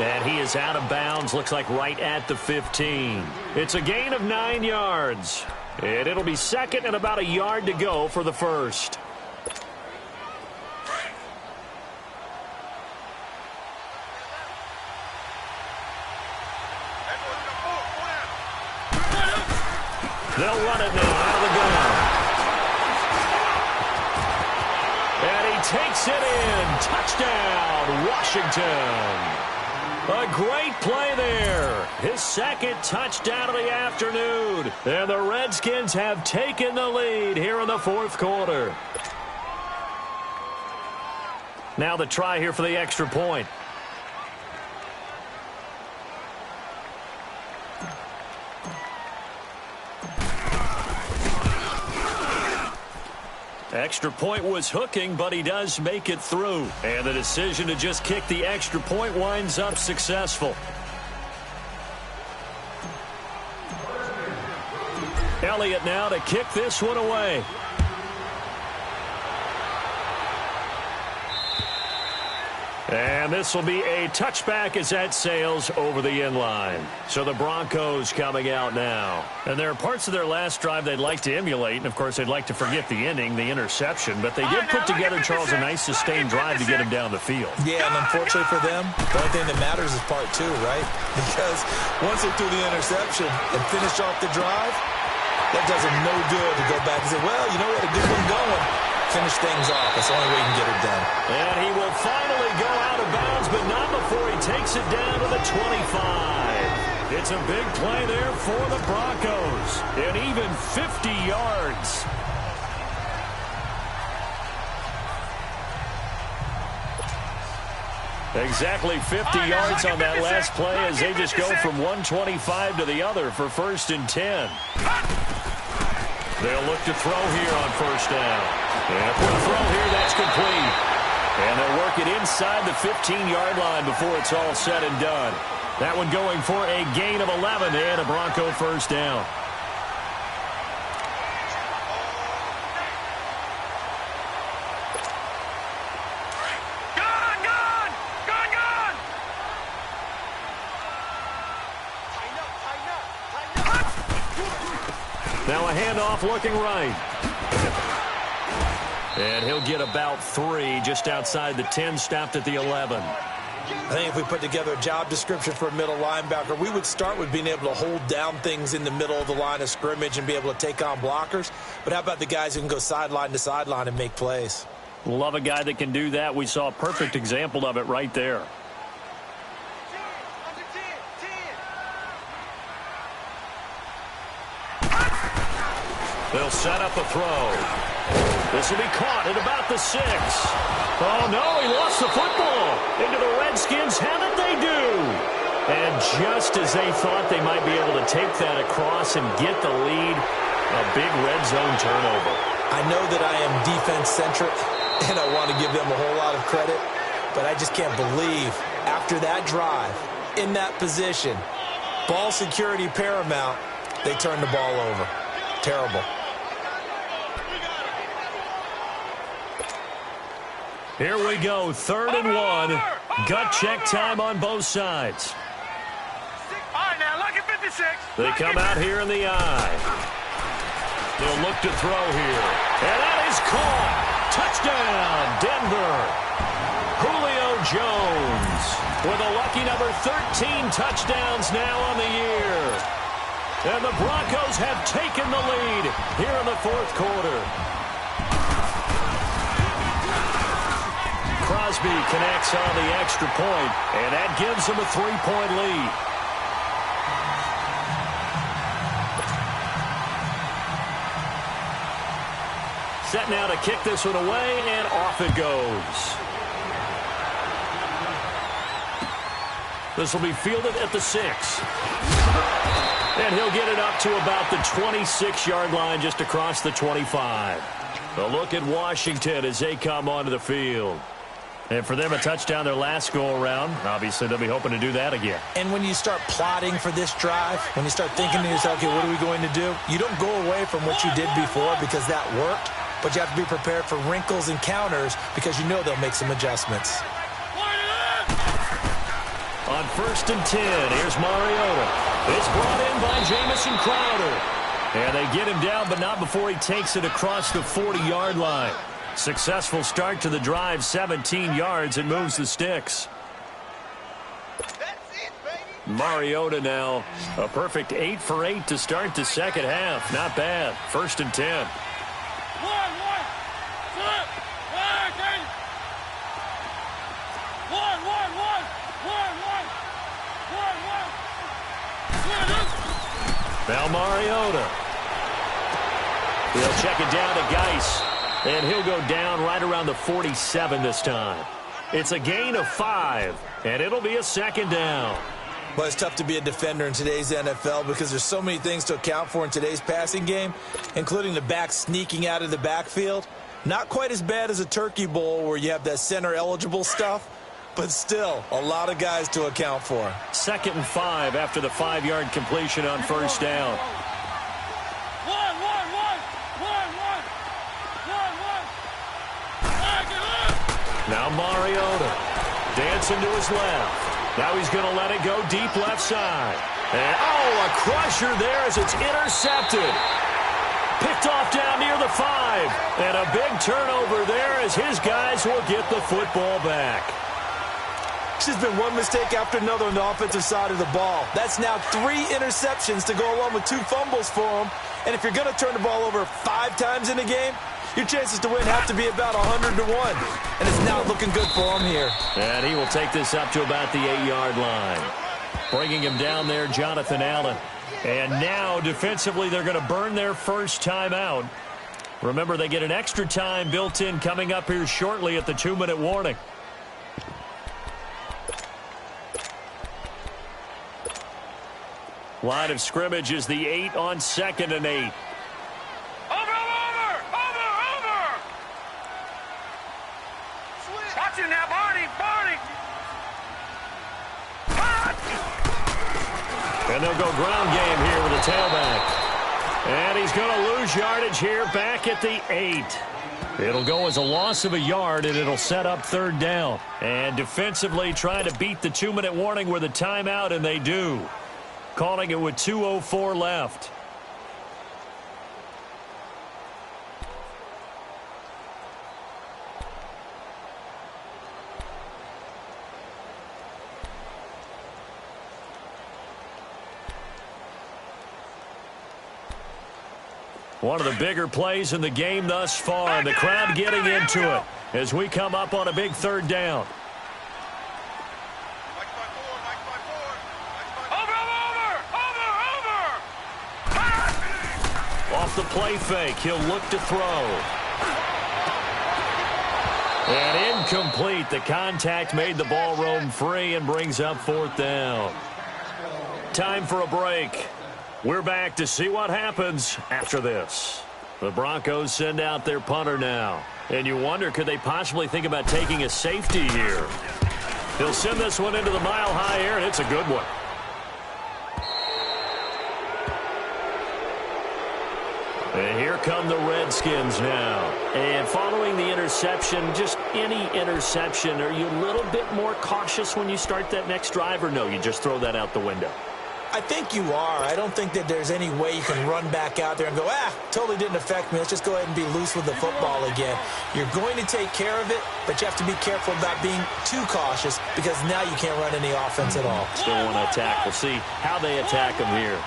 And he is out of bounds. Looks like right at the 15. It's a gain of 9 yards. And it'll be 2nd and about a yard to go for the 1st. They'll run it now out of the gun. And he takes it in. Touchdown, Washington. A great play there. His 2nd touchdown of the afternoon. And the Redskins have taken the lead here in the 4th quarter. Now the try here for the extra point. Extra point was hooking, but he does make it through. And the decision to just kick the extra point winds up successful. Elliott now to kick this one away. And this will be a touchback as that sails over the end line. So the Broncos coming out now. And there are parts of their last drive they'd like to emulate. And, of course, they'd like to forget the ending, the interception. But they did put together, Charles, a nice sustained drive to get him down the field. Yeah, and unfortunately for them, the only thing that matters is part 2, right? Because once they threw the interception and finished off the drive, that does them no good to go back and say, well, you know what, a good one going. Finish things off. That's the only way you can get it done. And he will finally go out of bounds, but not before he takes it down to the 25. It's a big play there for the Broncos. And even 50 yards. Exactly 50 yards on that last play as they just go from 125 to the other for 1st and 10. They'll look to throw here on 1st down. And for the throw here, that's complete. And they'll work it inside the 15-yard line before it's all said and done. That one going for a gain of 11 and a Bronco 1st down. Now a handoff looking right. And he'll get about 3 just outside the 10, stopped at the 11. I think if we put together a job description for a middle linebacker, we would start with being able to hold down things in the middle of the line of scrimmage and be able to take on blockers. But how about the guys who can go sideline to sideline and make plays? Love a guy that can do that. We saw a perfect example of it right there. They'll set up a throw. This will be caught at about the 6. Oh, no, he lost the football. Into the Redskins. How did they do? And just as they thought they might be able to take that across and get the lead, a big red zone turnover. I know that I am defense-centric, and I want to give them a whole lot of credit, but I just can't believe after that drive, in that position, ball security paramount, they turned the ball over. Terrible. Here we go, 3rd and 1. Gut check time on both sides. All right, now, lucky 56. They come out here in the eye. They'll look to throw here. And that is caught. Touchdown, Denver. Julio Jones with a lucky number 13 touchdowns now on the year. And the Broncos have taken the lead here in the 4th quarter. Crosby connects on the extra point, and that gives them a 3-point lead. Set now to kick this one away, and off it goes. This will be fielded at the 6. And he'll get it up to about the 26-yard line, just across the 25. A look at Washington as they come onto the field. And for them, a touchdown their last go-around. Obviously, they'll be hoping to do that again. And when you start plotting for this drive, when you start thinking to yourself, okay, what are we going to do? You don't go away from what you did before because that worked, but you have to be prepared for wrinkles and counters because you know they'll make some adjustments. On 1st and 10, here's Mariota. It's brought in by Jamison Crowder. And they get him down, but not before he takes it across the 40-yard line. Successful start to the drive, 17 yards, and moves the sticks. Mariota now, a perfect 8 for 8 to start the second half. Not bad. 1st and 10. Now Mariota. He'll check it down to Geis. And he'll go down right around the 47 this time. It's a gain of 5, and it'll be a 2nd down. But it's tough to be a defender in today's NFL because there's so many things to account for in today's passing game, including the back sneaking out of the backfield. Not quite as bad as a turkey bowl where you have that center-eligible stuff, but still a lot of guys to account for. 2nd and 5 after the 5-yard completion on 1st down. Now Mariota dancing to his left. Now he's going to let it go deep left side. And, a crusher there as it's intercepted. Picked off down near the 5. And a big turnover there as his guys will get the football back. It's just been one mistake after another on the offensive side of the ball. That's now 3 interceptions to go along with 2 fumbles for him. And if you're going to turn the ball over 5 times in a game, your chances to win have to be about 100 to 1. And it's not looking good for him here. And he will take this up to about the 8-yard line. Bringing him down there, Jonathan Allen. And now, defensively, they're going to burn their first timeout. Remember, they get an extra time built in coming up here shortly at the 2-minute warning. Line of scrimmage is the 8 on 2nd and 8. Watch it now, Barney. And they'll go ground game here with a tailback. And he's going to lose yardage here back at the 8. It'll go as a loss of a yard, and it'll set up 3rd down. And defensively trying to beat the 2-minute warning with a timeout, and they do. Calling it with 2:04 left. One of the bigger plays in the game thus far, and the crowd getting into it as we come up on a big 3rd down. Off the play fake, he'll look to throw. And incomplete. The contact made the ball roam free and brings up 4th down. Time for a break. We're back to see what happens after this. The Broncos send out their punter now. And you wonder, could they possibly think about taking a safety here? He'll send this one into the mile-high air, and it's a good one. And here come the Redskins now. And following the interception, just any interception, are you a little bit more cautious when you start that next drive, or no, you just throw that out the window? I think you are. I don't think that there's any way you can run back out there and go, totally didn't affect me. Let's just go ahead and be loose with the football again. You're going to take care of it, but you have to be careful about being too cautious because now you can't run any offense at all. Still want to attack. We'll see how they attack them here.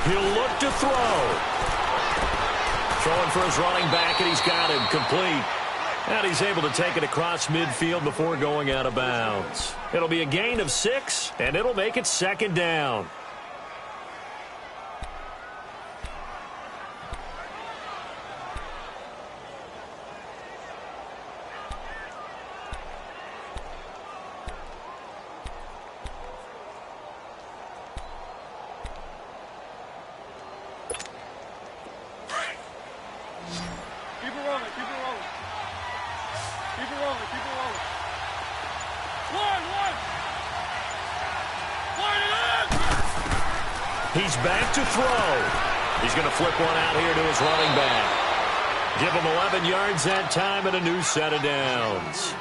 He'll look to throw. Throwing for his running back, and he's got him complete. And he's able to take it across midfield before going out of bounds. It'll be a gain of 6, and it'll make it 2nd down. He's back to throw. He's going to flip one out here to his running back. Give him 11 yards that time and a new set of downs.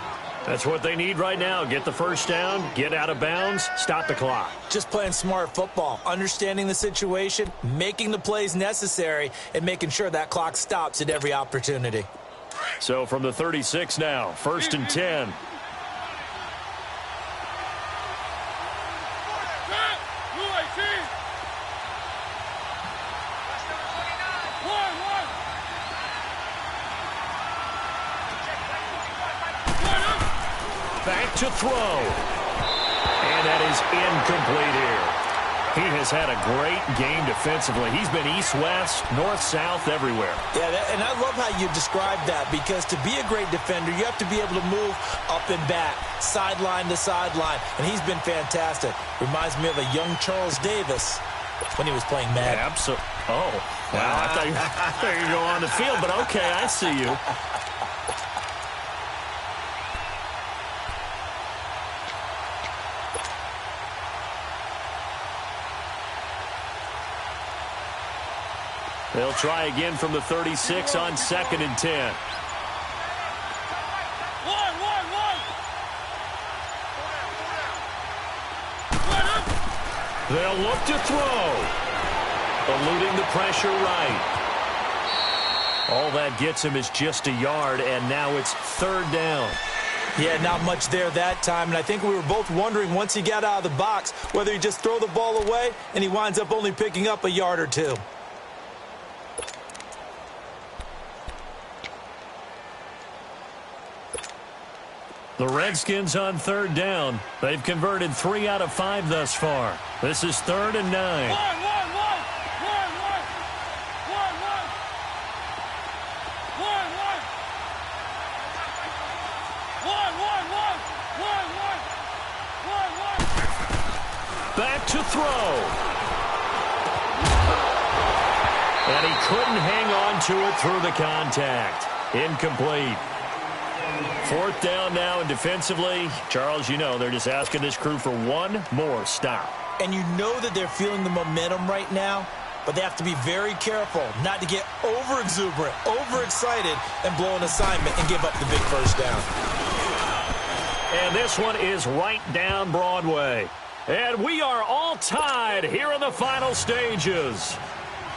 That's what they need right now. Get the first down, get out of bounds, stop the clock. Just playing smart football, understanding the situation, making the plays necessary, and making sure that clock stops at every opportunity. So from the 36 now, 1st and 10. Back to throw. And that is incomplete here. He has had a great game defensively. He's been east-west, north-south, everywhere. Yeah, and I love how you described that because to be a great defender, you have to be able to move up and back, sideline to sideline, and he's been fantastic. Reminds me of a young Charles Davis when he was playing Madden. Absolutely. Oh, wow. I thought you were going to go on the field, but okay, I see you. They'll try again from the 36 on 2nd and 10. They'll look to throw. Eluding the pressure right. All that gets him is just a yard, and now it's 3rd down. Yeah, not much there that time, and I think we were both wondering once he got out of the box whether he just throw the ball away, and he winds up only picking up a yard or two. The Redskins on 3rd down. They've converted 3 out of 5 thus far. This is 3rd and 9. Back to throw. And he couldn't hang on to it through the contact. Incomplete. 4th down now, and defensively, Charles, you know, they're just asking this crew for one more stop. And you know that they're feeling the momentum right now, but they have to be very careful not to get over-exuberant, overexcited, and blow an assignment and give up the big first down. And this one is right down Broadway. And we are all tied here in the final stages.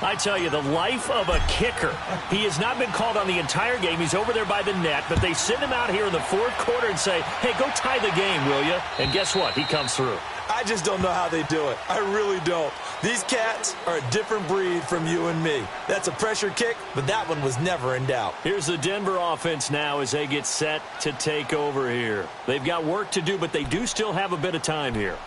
I tell you, the life of a kicker. He has not been called on the entire game. He's over there by the net, but they send him out here in the 4th quarter and say, hey, go tie the game, will you? And guess what? He comes through. I just don't know how they do it. I really don't. These cats are a different breed from you and me. That's a pressure kick, but that one was never in doubt. Here's the Denver offense now as they get set to take over here. They've got work to do, but they do still have a bit of time here.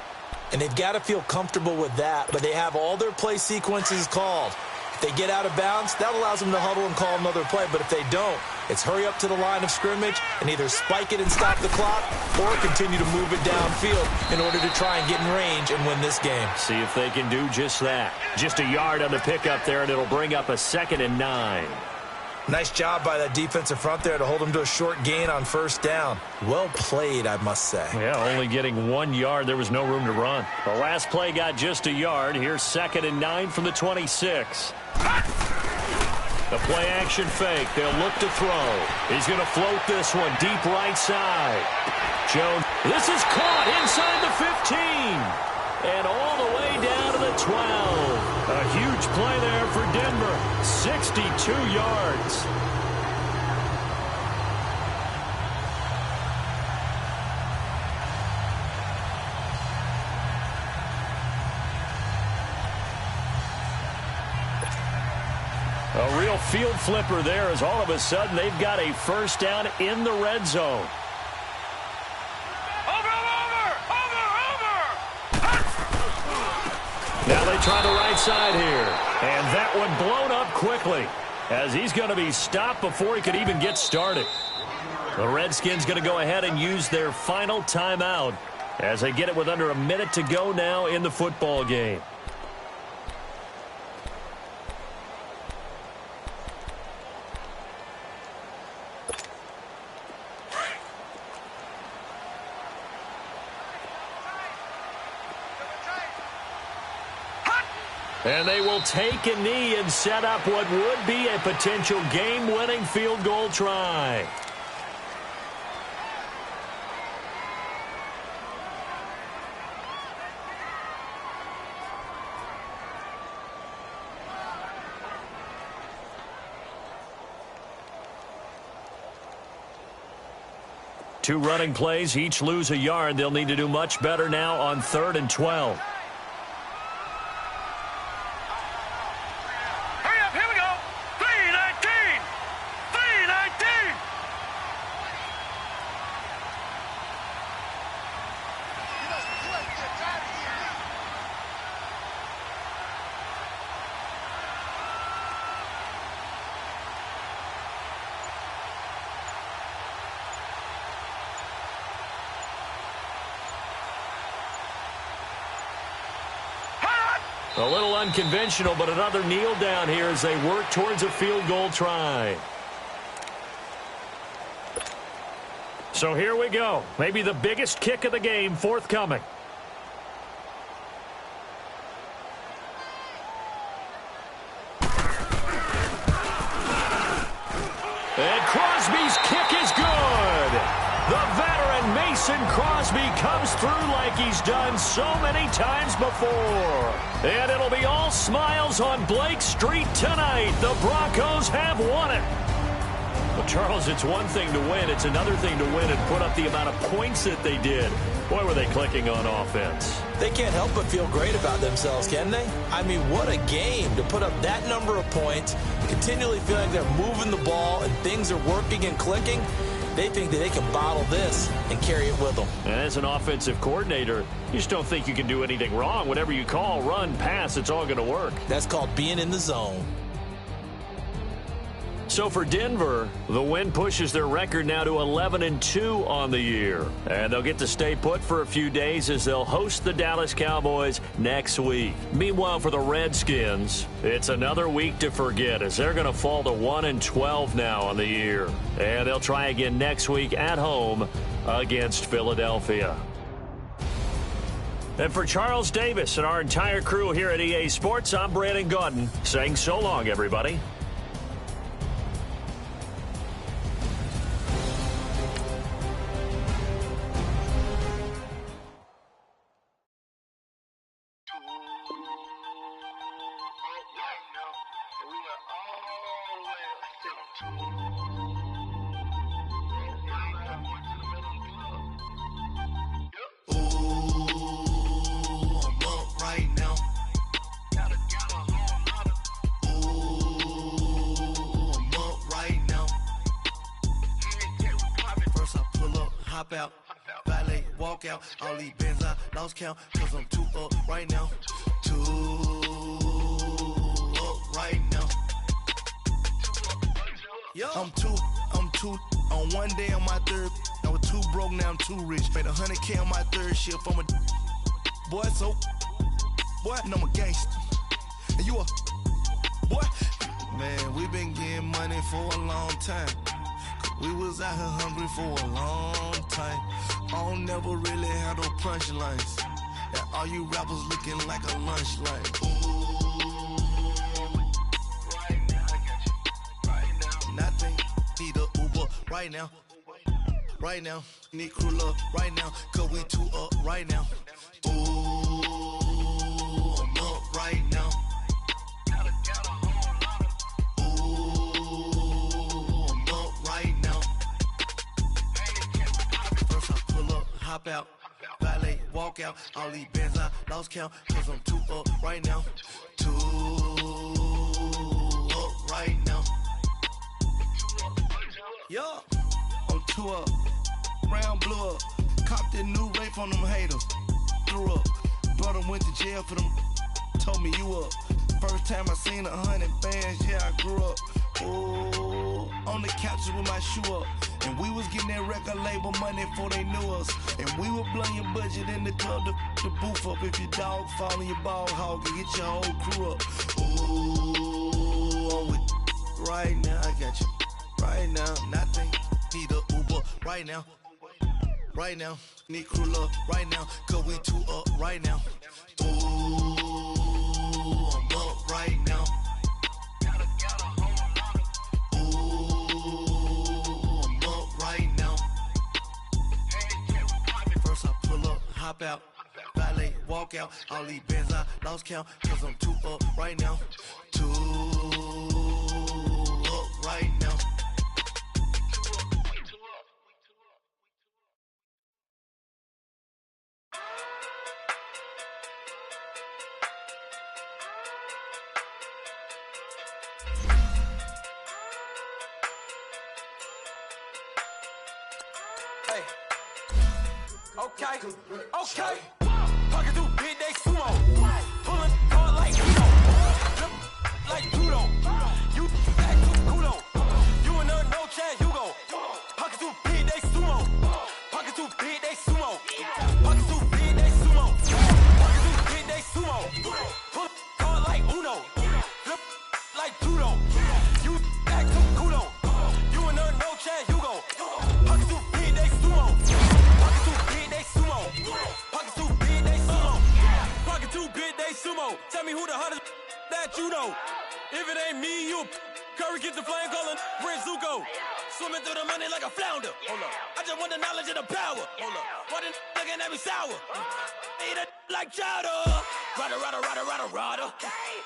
And they've got to feel comfortable with that, but they have all their play sequences called. If they get out of bounds, that allows them to huddle and call another play, but if they don't, it's hurry up to the line of scrimmage and either spike it and stop the clock or continue to move it downfield in order to try and get in range and win this game. See if they can do just that. Just a yard on the pickup there, and it'll bring up a 2nd and 9. Nice job by that defensive front there to hold him to a short gain on first down. Well played, I must say. Yeah, only getting 1 yard. There was no room to run. The last play got just a yard. Here's 2nd and 9 from the 26. The play action fake. They'll look to throw. He's going to float this one deep right side. Jones. This is caught inside the 15. And all the way down to the 12. A huge play there for Denver. 62 yards. A real field flipper there as all of a sudden they've got a first down in the red zone. Now they try the right side here. And that one blown up quickly as he's going to be stopped before he could even get started. The Redskins going to go ahead and use their final timeout as they get it with under a minute to go now in the football game. And they will take a knee and set up what would be a potential game-winning field goal try. Two running plays, each lose a yard. They'll need to do much better now on 3rd and 12. A little unconventional, but another kneel down here as they work towards a field goal try. So here we go. Maybe the biggest kick of the game forthcoming. And Crosby's kick is good. The veteran Mason Crosby comes through like he's done so many times before. And it'll be all smiles on Blake Street tonight. The Broncos have won it. Well, Charles, it's one thing to win. It's another thing to win and put up the amount of points that they did. Boy, were they clicking on offense. They can't help but feel great about themselves, can they? I mean, what a game to put up that number of points, continually feeling like they're moving the ball and things are working and clicking. They think that they can bottle this and carry it with them. And as an offensive coordinator, you just don't think you can do anything wrong. Whatever you call, run, pass, it's all going to work. That's called being in the zone. So for Denver, the win pushes their record now to 11-2 on the year. And they'll get to stay put for a few days as they'll host the Dallas Cowboys next week. Meanwhile, for the Redskins, it's another week to forget as they're going to fall to 1-12 now on the year. And they'll try again next week at home against Philadelphia. And for Charles Davis and our entire crew here at EA Sports, I'm Brandon Gaudin saying so long, everybody. Out, valet, walk out, all these Benz I lost count, cause I'm too up right now, too up right now. I'm too, on one day on my third, I was too broke, now I'm too rich, made 100K on my third shift, I'm a boy, so, boy, and I'm a gangster, and you a, boy, Man, we been getting money for a long time. We was out here hungry for a long time. I don't never really have no punchlines. And all you rappers looking like a lunch line. Ooh, right now, I got you. Right now, nothing. Need a Uber right now. Right now, need crew love right now. Cause we two up right now. Ooh, I'm up right now. Hop out, valet, walk out. All these bands I lost count, cause I'm too up right now. Too up right now. Yeah, I'm too up. Round blew up. Copped that new rape on them haters. Threw up. Brother went to jail for them. Told me you up. First time I seen 100 bands, yeah, I grew up. Ooh, on the couches with my shoe up. And we was getting that record label money before they knew us. And we were blowing your budget in the club to boof up. If your dog fall in your ball hog and get your whole crew up. Ooh, I'm with right now, I got you. Right now, nothing. Need a Uber right now. Right now, need crew love right now. Cause we two up right now. Ooh, I'm up right now. Hop out, valet, walk out. All these bands I lost count, cause I'm too up right now. Too up right now. Hey. Okay, okay. Pocket through big, they sumo. Pulling hard like judo. Like judo. You back to kudo. You and her, no chance, you go. Pocket through big, they sumo. Pocket through big, they sumo. Pocket through big, they sumo. Pocket through big, they sumo. Pull hard like Uno. Flip like judo. You back to kudo. You and her, no chance, you go. Pocket through big, they sumo. Pocket too big, they sumo. Pocket too big, they sumo. Pocket too big, they sumo. Tell me who the hottest that you know. If it ain't me, you Curry get the flame calling Prince Zuko. Swimming through the money like a flounder. Hold up. I just want the knowledge and the power. Hold up. Why the looking at me sour? Eat it like chowder. Rada, rada, rada, rada, rada.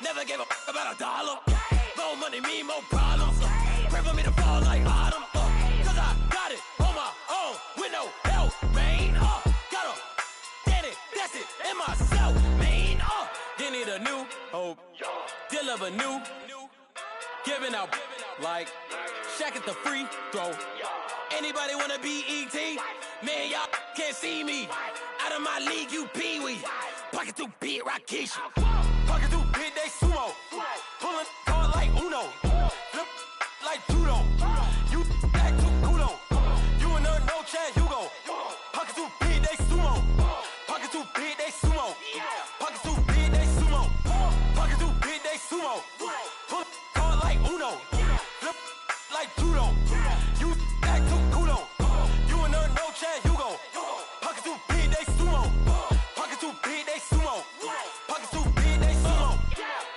Never gave a about $1. More money mean more problems. Pray for me to fall like autumn. Cause I got it on my own with no help, man. Got a daddy, that's it, in myself, man. They need a new hope, deal of a new, giving out like Shaq at the free throw. Anybody wanna be E.T.? Man, y'all can't see me. Out of my league, you pee-wee. Pocket too big, Rakishi. Pocket too big, they sumo. Pulling hard like Uno. Flip like judo. You back to kudo. You and her, no chance, you go. Pocket too big, they sumo. Pocket too big, they sumo. Pocket too big, they sumo. Pocket too big, they sumo. Pull hard like Uno. Flip like judo. You back to kudo. You and her, no chance, you go. Pocket too big, they sumo. Pocket too big, they sumo. Pocket too big, they sumo.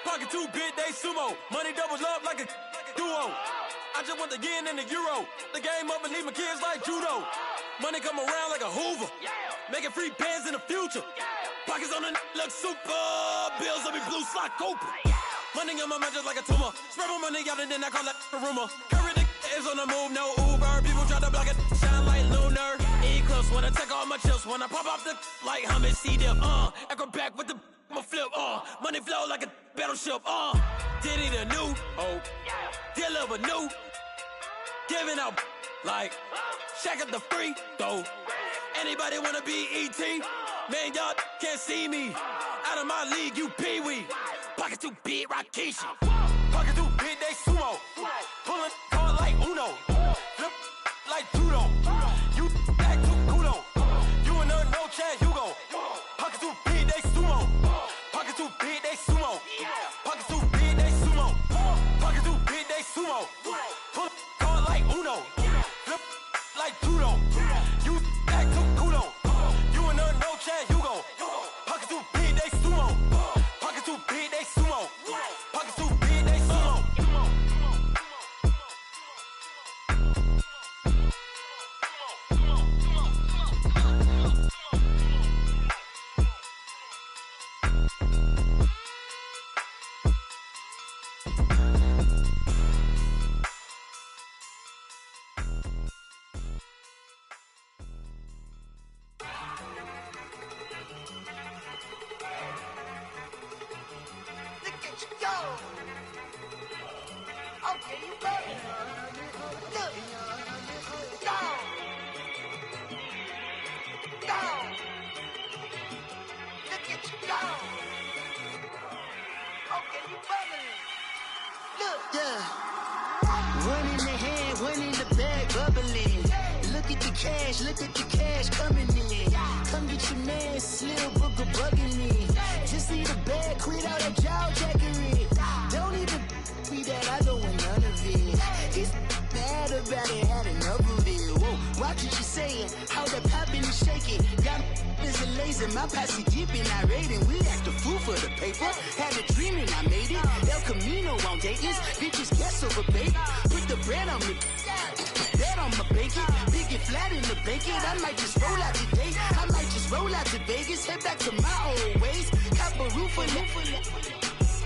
Pocket too big, they sumo. Money doubles love like a duo. I just want the yen and the euro. The game up and leave my kids like judo. Money come around like a Hoover. Making free bands in the future. Pockets on the look super. Bills on me blue slot Cooper. Money on my mind just like a tumor. Spread my money out and then I call that a rumor. Curry the is on the move, no Uber. People try to block it, shine like lunar. Eclipse when I take all my chips. When I pop off the like hummus, see them. Echo back with the I'ma flip. Money flow like a battleship. Diddy the new hope. Deliver new. Giving out like Shaq at the free throw. Anybody wanna be E.T.? Man, y'all can't see me. Out of my league, you pee-wee. Pocket too big, Rakishi. Pocket too big, they sumo. Pulling hard like Uno. Flip like judo. You back to kudo. You and her, no chance, you go. Pocket too big, they sumo. Pocket too big, they sumo. Pocket too big, they sumo. Pocket too Okay, you better. Look. Down. Down. Look at you down. Okay, you better. Look. Yeah. One in the hand, one in the bag, bubbling. Look at the cash coming in. Come get your man, Slim Booker bugging me. Just need a bag, quit all that jaw jackery. Don't even be that, I don't want none of it. He's mad about it, had enough of it. Whoa, watch what you saying, how that poppin' and shaking. Got is a laser, my posse deep and I raiding. We act a fool for the paper. Had a dream and I made it. El Camino on Dayton's, bitches guess over baby. Put the bread on me. Bet on my bacon, big and flat in the bacon. I might just roll out today. I might just roll out to Vegas, head back to my old ways. Cop a roof for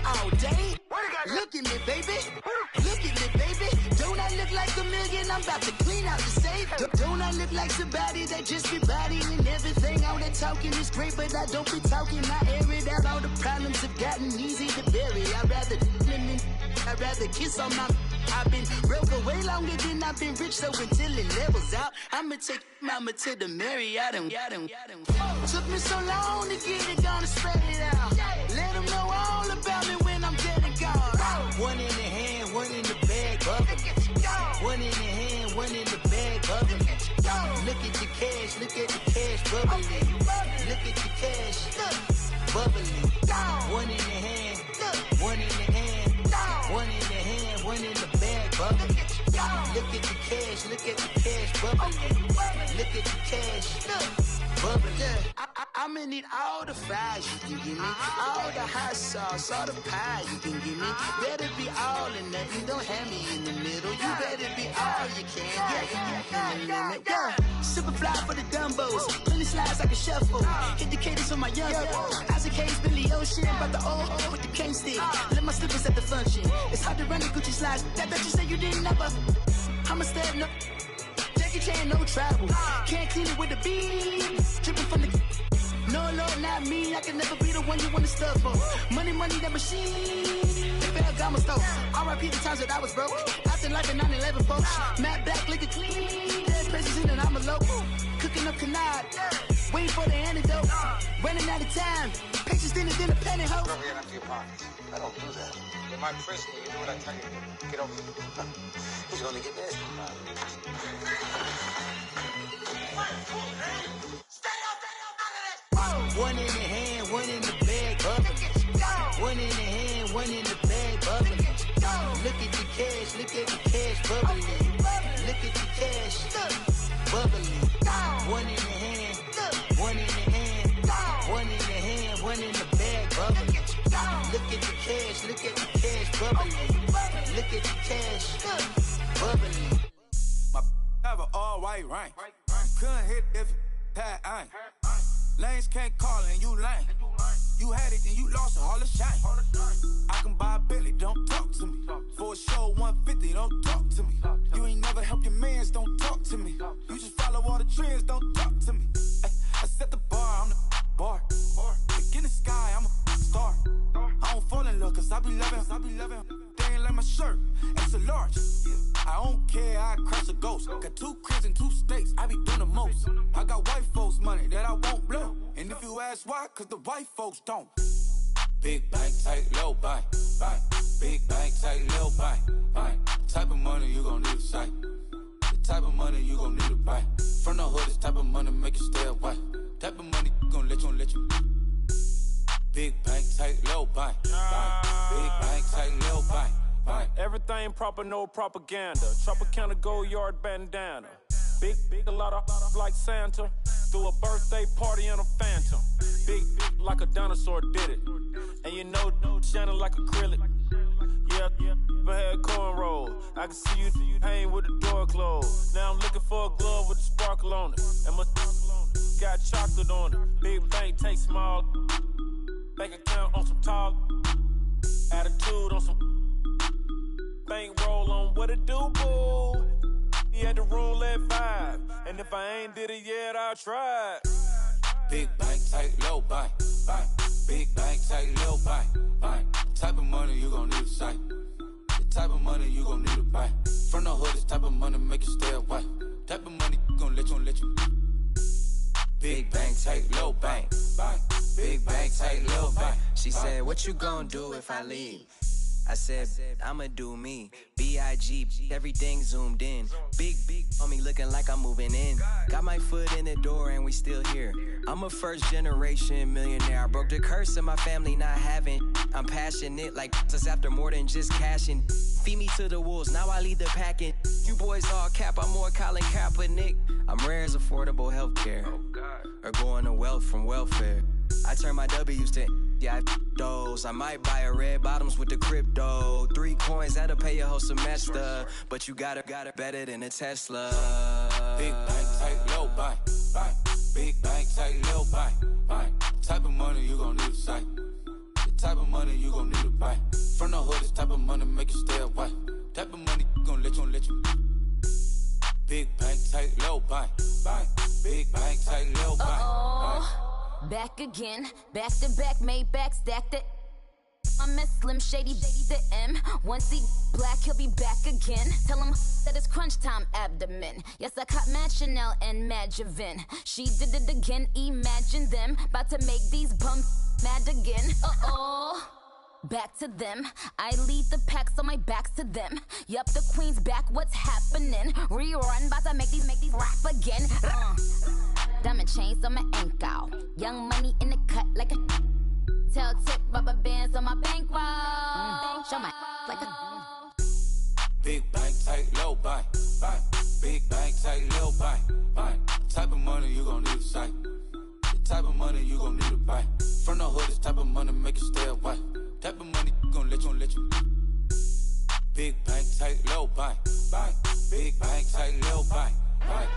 all day. Look at me, baby. Look at me, baby. Don't I look like a million? I'm about to clean out the safe. Don't I look like somebody that just be bodying everything? All that talking is great, but I don't be talking. I air it out. All the problems have gotten easy to bury. I'd rather kiss on my. I've been broke way longer than I've been rich, so until it levels out, I'ma take mama to the Marriott and took me so long to get it, gonna spread it out. Let them know all about me when I'm dead and gone. One in the hand, one in the bag, bubbling. One in the hand, one in the bag, bubbling. Look at the cash, bubbling. Look at the cash, bubbling. One in the hand, one in the hand, one in the hand, one in the bag, bubbling. Look at the cash, bubbling. Look at the cash, bubbling. I'ma need all the fries you can give me, all the hot sauce, all the pie you can give me. Better be all or nothing, don't have me in the middle. You better be all you can. Yeah. Super fly for the Dumbos, plenty slides like a shuffle. Hit the cadence on my young. Isaac Hayes, Billy Ocean, about the old with the cane stick. Let my slippers at the function. It's hard to run the Gucci slides. That you say you didn't never. I'ma step no. Jackie Chan, no travel. Can't clean it with the beat. Dripping from the. No, Lord, not me. I can never be the one you wanna stuff for. Money, that machine. The Ferragamo store. R.I.P. the times that I was broke. After life in 9/11, folks. Matte black, liquor clean. Dead presents in and I'm a local. Cooking up canard. Waiting for the antidote. Running out of time. Patience thinner than a penny hoe. Over here, empty your pockets. I don't do that. In my prison, you do what I tell you to. Get over here. He's gonna get this. One in the hand, one in the bag, bubbling. One in the hand, one in the bag, bubbling. Look at the cash, bubbling. Look at the cash, bubbling. One in the hand, one in the hand, one in the hand, one in the bag, bubbling. Look at the cash, bubbling. Look at the cash, bubbling. My have an all white ring. Couldn't hit if it had ain't. Lanes can't call and you lame. You had it and you lost all the shine. I can buy a Billy, don't talk to me. For a show 150, don't talk to me. You ain't never helped your mans, don't talk to me. You just follow all the trends, don't talk to me. I set the bar, I'm the bar. Look in the sky, I'm a star. I don't fall in love cause I be loving. They ain't like my shirt, it's a large. I don't care, I cross a ghost. Got 2 cribs and 2 states, I be doing the most. I got white folks money that I won't blow. And if you ask why, cause the white folks don't. Big bank, tight, low bank. Big bank, tight, low bank. Type of money you gon' need to sight. The type of money you gon' need to buy. From the hood, this type of money make you stay away. Type of money gon' let you. Big bank, tight, low bank. Big bank, tight, low bank. Everything proper, no propaganda. Tropicana gold yard bandana. Big, a lot of like Santa. Threw a birthday party in a phantom. Big like a dinosaur did it. And you know, shining like acrylic. Yeah, but had cornrows. I can see you hang with the door closed. Now I'm looking for a glove with a sparkle on it. And my got chocolate on it. Big bank, take small. Bank account on some talk. Attitude on some. Bank roll on what it do, boo. He had the roulette vibe. And if I ain't did it yet, I'll try. Big bank, tight, low bank. Big bank, tight, low bank. Type of money you gon' type of money you gon' need to buy. From the hood, this type of money make you stay away. Type of money gon' let you. Big bang, tight, low bang, bang. Big bang, tight, low bang. She said, what you gon' do if I leave? I said, I'ma do me. B.I.G. Everything zoomed in. Big on me looking like I'm moving in. Got my foot in the door and we still here. I'm a first generation millionaire. I broke the curse of my family not having. I'm passionate like us after more than just cashing. Feed me to the wolves, now I lead the packing. You boys all cap, I'm more Colin Kaepernick. I'm rare as affordable healthcare. Or going to wealth from welfare. I turn my W's to those. I might buy a red bottoms with the crypto. 3 coins, that'll pay your whole semester. But you got it better than a Tesla. Big bang, tight, low bang, bang. Big bang, tight, low bang, bang. Type of money you gon' need to sight. The type of money you gon' need to buy. From the hood, this type of money make you stay away. Type of money gon' let you. Big bang, tight, low bang, bang. Big bang, tight, low bang, bang. Back again, back to back, made back, stacked it. I'm a Slim Shady, the M. Once he black, he'll be back again. Tell him that it's crunch time abdomen. Yes, I caught Mad Chanel and Mad Javin. She did it again, imagine them. About to make these bums mad again. Back to them. I lead the pack, so my back's to them. Yup, the queen's back, what's happening? Rerun, about to make these rap again. Diamond chains on my ankle. Young money in the cut like a tail tip, rubber bands on my bankroll. Show my like a Big bang, tight, low bang, bang. Big bang, tight, low bang, bang. Type of money you gon' need to sight. The type of money you gon' need to buy. From the hood, this type of money make you stay away. Type of money gon' let you. Big bang, tight, low bang, bang. Big bang, tight, low bang, bang.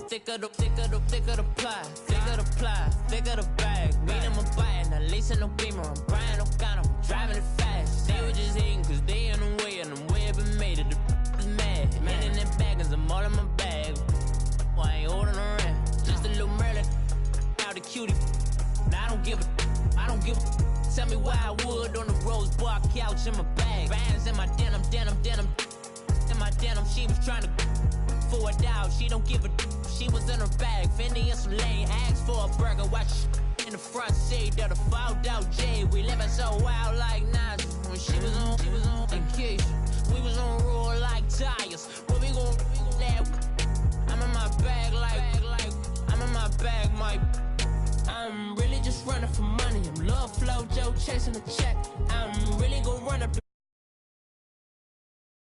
Thicker the ply, thicker the bag. Meet them a buying, at least in no beamer. I'm Brian O'Connor, I'm driving it fast. They were just hating cause they in the way, and I'm way up and made it. The is mad. Hitting them baggins, I'm all in my bag. I ain't holding around. Just a little Merlin, out the cutie. Now I don't give a. Tell me why I would on the rose bar couch in my bag. Bands in my denim. In my denim, she was trying to for a doubt. She don't give a. She was in her bag, Fendi and some lane. Asked for a burger, watch in the front seat of the fouled out J. We living so wild like Nas. When she was on vacation, we was on roll like tires. What we gon' let? I'm in my bag like I'm in my bag, Mike. I'm really just running for money. I'm love flow, Joe chasing the check. I'm really gon' run up.